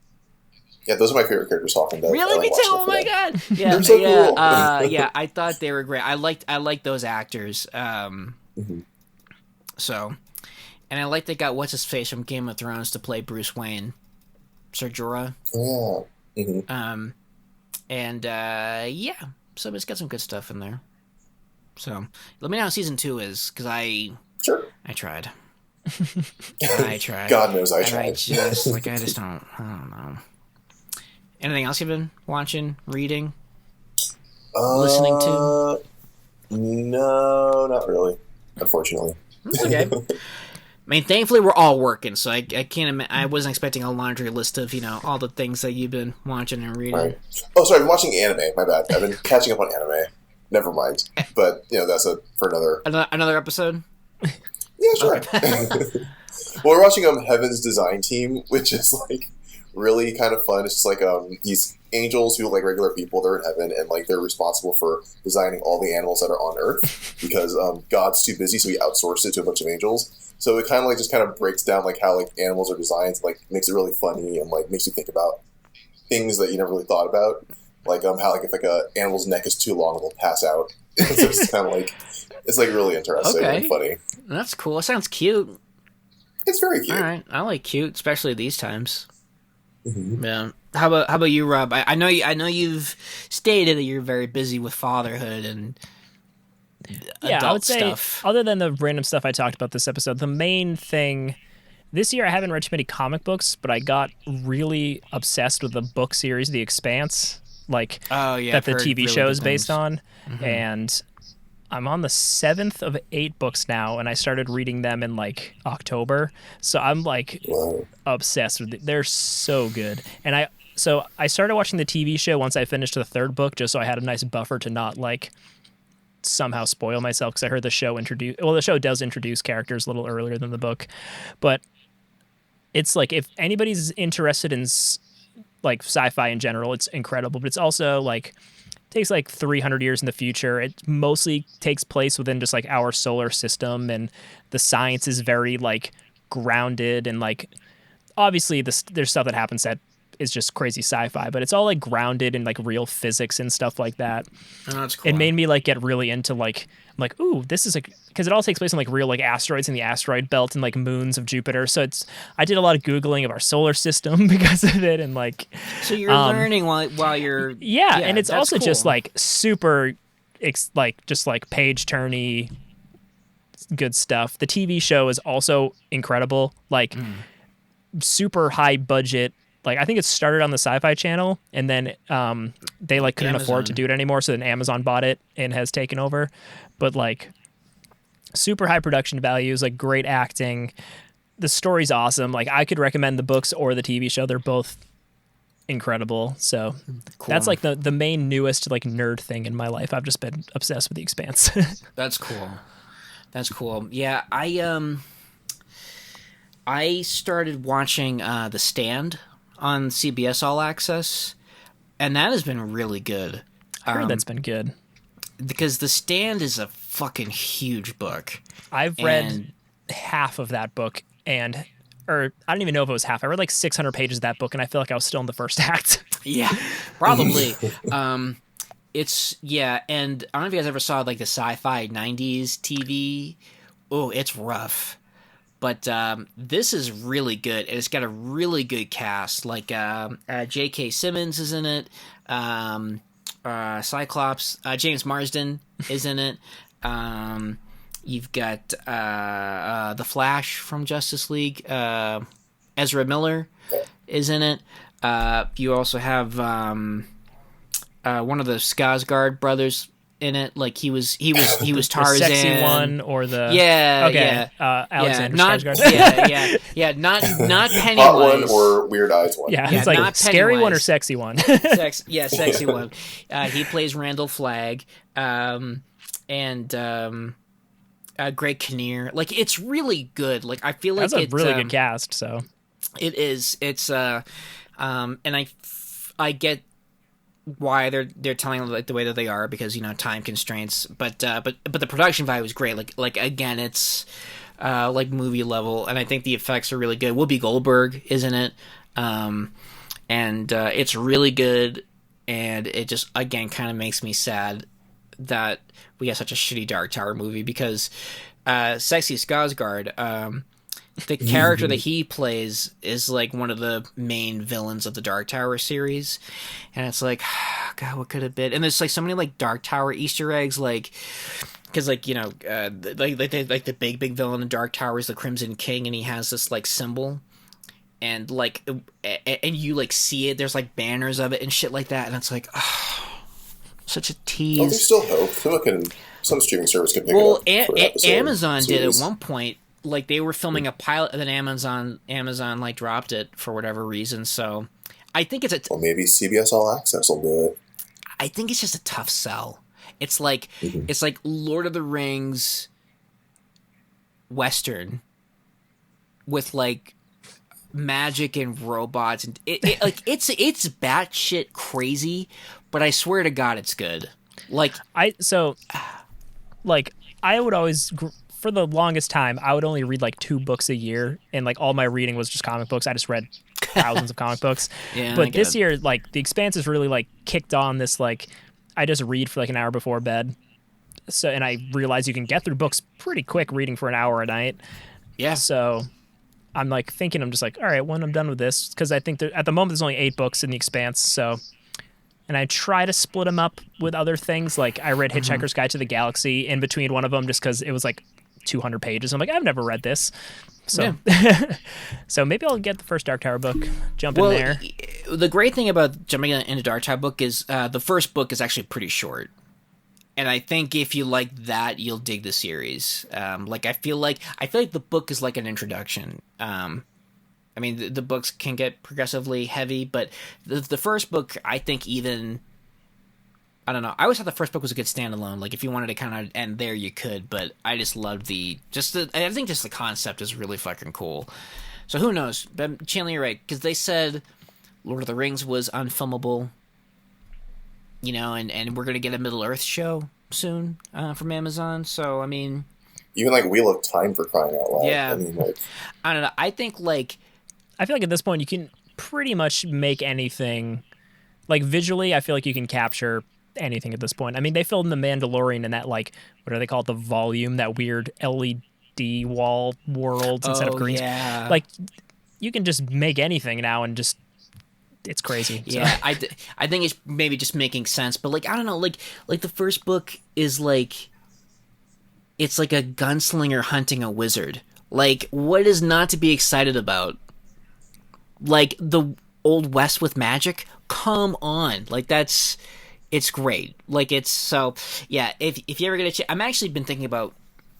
Yeah, those are my favorite characters. Hawk and Dove. Really, me too. Oh my god. Yeah, they're so cool. Yeah. I thought they were great. I liked those actors. So, and I like they got what's his face from Game of Thrones to play Bruce Wayne, Ser Jorah. Yeah. And yeah. So it's got some good stuff in there. So let me know how season 2 is, because I tried. I tried. God knows I tried. I just don't know. Anything else you've been watching, reading, listening to? No, not really. Unfortunately. That's okay. I mean, thankfully we're all working, so I can't. I wasn't expecting a laundry list of all the things that you've been watching and reading. Right. Oh, sorry, I've been watching anime. My bad. I've been catching up on anime. Never mind. But that's for another episode. Yeah, sure. Okay. Well, we're watching Heaven's Design Team, which is like really kind of fun. It's just like these angels who look like regular people. They're in heaven, and like they're responsible for designing all the animals that are on Earth because God's too busy, so he outsourced it to a bunch of angels. So it kind of like just kind of breaks down like how like animals are designed, like makes it really funny and like makes you think about things that you never really thought about, like how like if like a animal's neck is too long, they'll pass out. So it's kind of like it's like really interesting and funny. That's cool. It sounds cute. It's very cute. All right, I like cute, especially these times. Mm-hmm. Yeah. How about you, Rob? I know you've stated that you're very busy with fatherhood and adult I would say, stuff. other than the random stuff I talked about this episode, the main thing this year I haven't read too many comic books, but I got really obsessed with the book series The Expanse, like that the TV show is based on, and I'm on the 7th of 8 books now, and I started reading them in like October. So I'm like obsessed with it. They're so good. And I started watching the TV show once I finished the 3rd book, just so I had a nice buffer to not like somehow spoil myself, because I heard the show the show does introduce characters a little earlier than the book. But it's like, if anybody's interested in like sci-fi in general, it's incredible. But it's also like takes like 300 years in the future. It mostly takes place within just like our solar system, and the science is very like grounded, and like obviously there's stuff that happens that is just crazy sci-fi, but it's all like grounded in like real physics and stuff like that. Oh, that's cool. It made me like get really into like, I'm like, ooh, this is like, because it all takes place in like real like asteroids in the asteroid belt and like moons of Jupiter. So I did a lot of Googling of our solar system because of it, and like, so you're learning while you're and it's also cool. just like super just like page turny good stuff. The TV show is also incredible, like super high budget. Like, I think it started on the Sci-Fi Channel, and then they like couldn't afford to do it anymore, so then Amazon bought it and has taken over. But like, super high production values, like great acting. The story's awesome. Like, I could recommend the books or the TV show. They're both incredible. So that's like the main newest like nerd thing in my life. I've just been obsessed with The Expanse. That's cool. That's cool. Yeah, I started watching The Stand on CBS All Access, and that has been really good. I heard that's been good. Because The Stand is a fucking huge book. I've read half of that book, or I don't even know if it was half. I read like 600 pages of that book, and I feel like I was still in the first act. Yeah, probably. And I don't know if you guys ever saw like the sci-fi 90s TV. Oh, it's rough. But this is really good. It's got a really good cast. Like J.K. Simmons is in it. Cyclops. James Marsden is in it. You've got the Flash from Justice League. Ezra Miller is in it. You also have one of the Skarsgård brothers in it. Like he was Tarzan, the sexy one, or the Alexander Skarsgård. Not Pennywise. Hot one or Weird Eyes one. Yeah, it's like not scary Pennywise. one or sexy one. Sexy one. He plays Randall Flagg, and Greg Kinnear. Like, it's really good. Like, I feel like that's a really good cast. So it is. It's and I get why they're telling it like the way that they are, because time constraints, but the production value is great. Like again, it's like movie level, and I think the effects are really good. Whoopi Goldberg is in it, and it's really good, and it just again kind of makes me sad that we have such a shitty Dark Tower movie, because Sexy Skarsgård, the character that he plays is like one of the main villains of the Dark Tower series, and it's like, God, what could have been? And there's like so many like Dark Tower Easter eggs, like because like like the big villain in Dark Tower is the Crimson King, and he has this like symbol, and like and you like see it. There's like banners of it and shit like that, and it's like, oh, such a tease. Oh, there's still hope. I feel like some streaming service could pick it up. Amazon did at one point. Like, they were filming a pilot, and then Amazon like dropped it for whatever reason. So I think it's well, maybe CBS All Access will do it. I think it's just a tough sell. It's like it's like Lord of the Rings Western with like magic and robots, and like it's batshit crazy, but I swear to God, it's good. Like I would always, for the longest time, I would only read like 2 books a year, and like all my reading was just comic books. I just read thousands of comic books. Yeah, but this year, like The Expanse has really like kicked on this, like I just read for like an hour before bed. So, and I realize you can get through books pretty quick reading for an hour a night. Yeah. So I'm like thinking, I'm just like, all right, when I'm done with this, because I think at the moment there's only 8 books in The Expanse. So, and I try to split them up with other things. Like I read Hitchhiker's Guide to the Galaxy in between one of them just because it was like 200 pages. I'm like, I've never read this. So, so maybe I'll get the first Dark Tower book, jump in there. The great thing about jumping into Dark Tower book is the first book is actually pretty short. And I think if you like that, you'll dig the series. Like I feel like the book is like an introduction. I mean, the books can get progressively heavy, but the first book, I think even, I don't know. I always thought the first book was a good standalone. Like if you wanted to kind of end there, you could. But I just loved I think just the concept is really fucking cool. So who knows? But Chandler, you're right, because they said Lord of the Rings was unfilmable. You know, and we're gonna get a Middle Earth show soon from Amazon. So I mean, even like Wheel of Time, for crying out loud. Yeah, I mean, like, I don't know. I think like I feel like at this point you can pretty much make anything. Like visually, I feel like you can capture anything at this point. I mean, they filmed The Mandalorian in that, like, what do they call it? The volume, that weird LED wall worlds instead of green. Yeah. Like, you can just make anything now and just. It's crazy. Yeah, I think it's maybe just making sense, but like I don't know, like the first book is like it's like a gunslinger hunting a wizard. Like what is not to be excited about? Like the Old West with magic? Come on. Like it's great. Like it's so yeah, if you ever get a chance, I'm actually been thinking about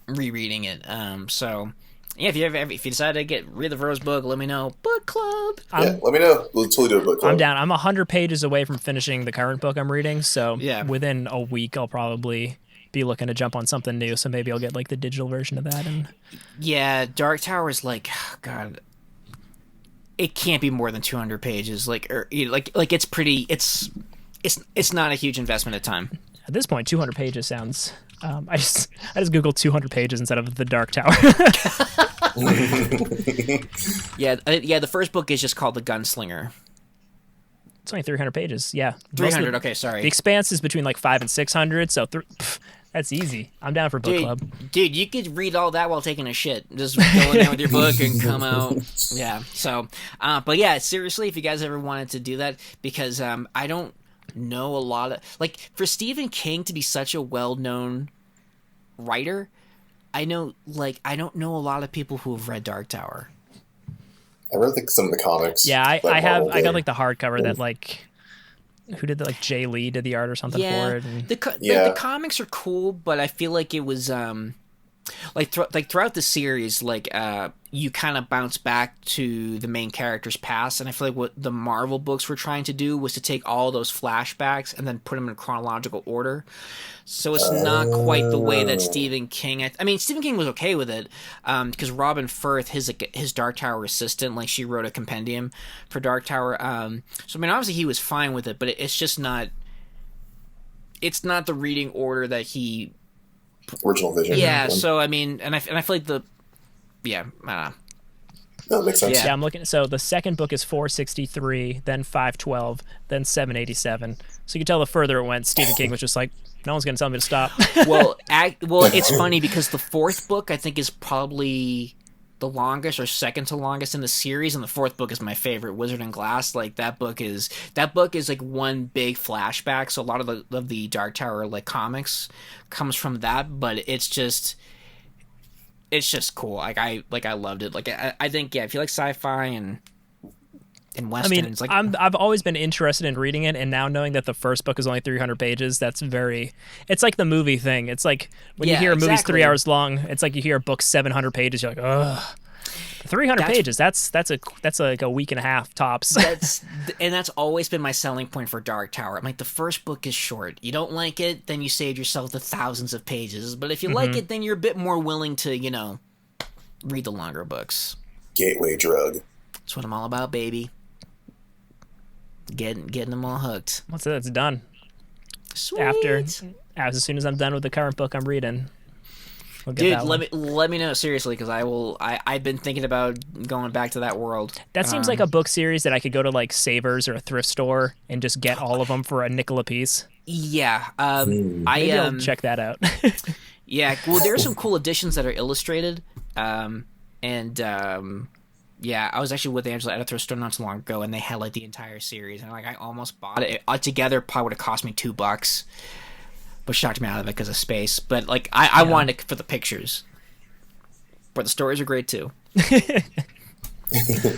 rereading it. So yeah, if you decide to read the first book, let me know. Book club. Yeah, let me know. We'll totally do a book club. I'm down. I'm 100 pages away from finishing the current book I'm reading, so yeah. Within a week I'll probably be looking to jump on something new. So maybe I'll get like the digital version of that. And yeah, Dark Tower is like, God, it can't be more than 200 pages. Like it's pretty. It's not a huge investment of time. At this point, 200 pages sounds. I just googled 200 pages instead of the Dark Tower. yeah. The first book is just called The Gunslinger. It's only 300 pages. Yeah, 300. Okay, sorry. The Expanse is between like 500 and 600, so that's easy. I'm down for book club. Dude, you could read all that while taking a shit. Just go in there with your book and come out. Yeah. So, but yeah, seriously, if you guys ever wanted to do that, because I don't know a lot of, like, for Stephen King to be such a well-known writer, I don't know a lot of people who have read Dark Tower. I read like some of the comics. Yeah, I got like the hardcover that like, who did that? Like Jay Lee did the art or something for it. And... The comics are cool, but I feel like it was throughout the series, like you kind of bounce back to the main character's past, and I feel like what the Marvel books were trying to do was to take all those flashbacks and then put them in chronological order. So it's not quite the way that Stephen King. I mean, Stephen King was okay with it because Robin Firth, his Dark Tower assistant, like she wrote a compendium for Dark Tower. So I mean, obviously he was fine with it, but it's just not. It's not the reading order that he. Original vision. Yeah. So I mean, and I feel like I don't know. No, that makes sense. Yeah, I'm looking. So the second book is 463, then 512, then 787. So you can tell the further it went, Stephen King was just like, no one's going to tell me to stop. Well, it's funny because the fourth book I think is probably the longest or second to longest in the series, and the fourth book is my favorite, Wizard and Glass. Like that book is like one big flashback. So a lot of the Dark Tower like comics comes from that, but it's just cool. Like I loved it. Like I think if you like sci-fi and westerns, I mean, I've always been interested in reading it, and now knowing that the first book is only 300 pages, it's like the movie thing. It's like when you hear a movie's 3 hours long, it's like you hear a book 700 pages, you're like, ugh. 300 pages, that's like a week and a half tops. That's always been my selling point for Dark Tower. I'm like, the first book is short. You don't like it, then you saved yourself the thousands of pages. But if you like it, then you're a bit more willing to, read the longer books. Gateway drug. That's what I'm all about, baby. Getting them all hooked. Once that's done. Sweet. As soon as I'm done with the current book I'm reading, dude, let me know seriously, because I've been thinking about going back to that world. That seems like a book series that I could go to like Savers or a thrift store and just get all of them for a nickel a piece. Yeah, Maybe I'll check that out. Yeah, well, there are some cool editions that are illustrated, yeah, I was actually with Angela at a thrift store not too long ago, and they had like the entire series, and like I almost bought it. Altogether, probably would have cost me $2, but shocked me out of it because of space. But like I wanted it for the pictures, but the stories are great too.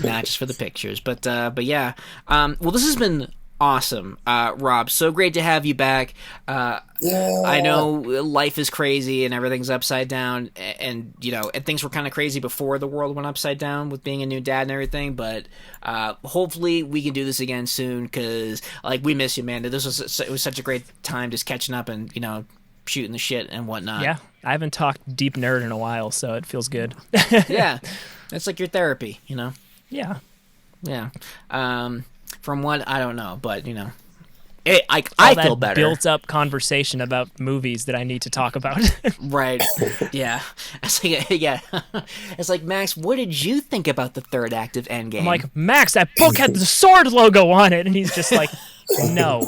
Not just for the pictures, but yeah. Well, this has been awesome, Rob. So great to have you back. Yeah. I know life is crazy and everything's upside down, and you know, and things were kind of crazy before the world went upside down with being a new dad and everything. But hopefully we can do this again soon, because like we miss you, man. It was such a great time just catching up and shooting the shit and whatnot. Yeah, I haven't talked deep nerd in a while, so it feels good. Yeah, it's like your therapy, Yeah. Yeah. From what I don't know, but I feel better. Built up conversation about movies that I need to talk about. Right. Yeah. It's like, yeah. It's like, Max, what did you think about the third act of Endgame? I'm like, Max, that book had the sword logo on it, and he's just like, no.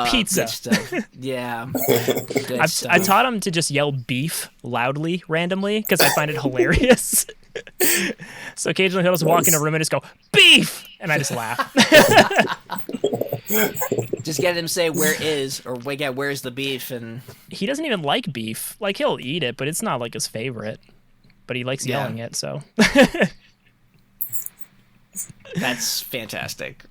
Pizza. Good stuff. Yeah. Good stuff. I taught him to just yell beef loudly randomly because I find it hilarious. So occasionally he'll just walk in a room and just go, beef! And I just laugh. Just get him to say, where is, or where's the beef? And he doesn't even like beef. Like, he'll eat it, but it's not like his favorite. But he likes yelling it, so. That's fantastic.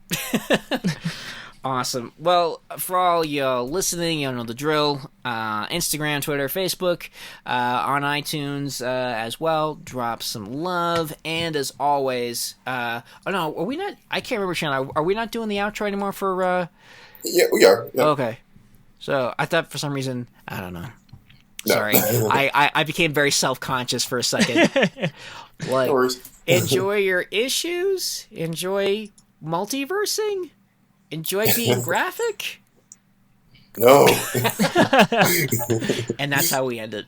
Awesome. Well, for all y'all listening, you know the drill. Instagram, Twitter, Facebook, on iTunes as well. Drop some love. And as always, oh no, are we not? I can't remember, Shannon. Are we not doing the outro anymore for? Yeah, we are. Yeah. Okay. So I thought for some reason, I don't know. Sorry, I became very self-conscious for a second. Like, enjoy your issues. Enjoy multiversing. Enjoy being graphic? No. And that's how we end it.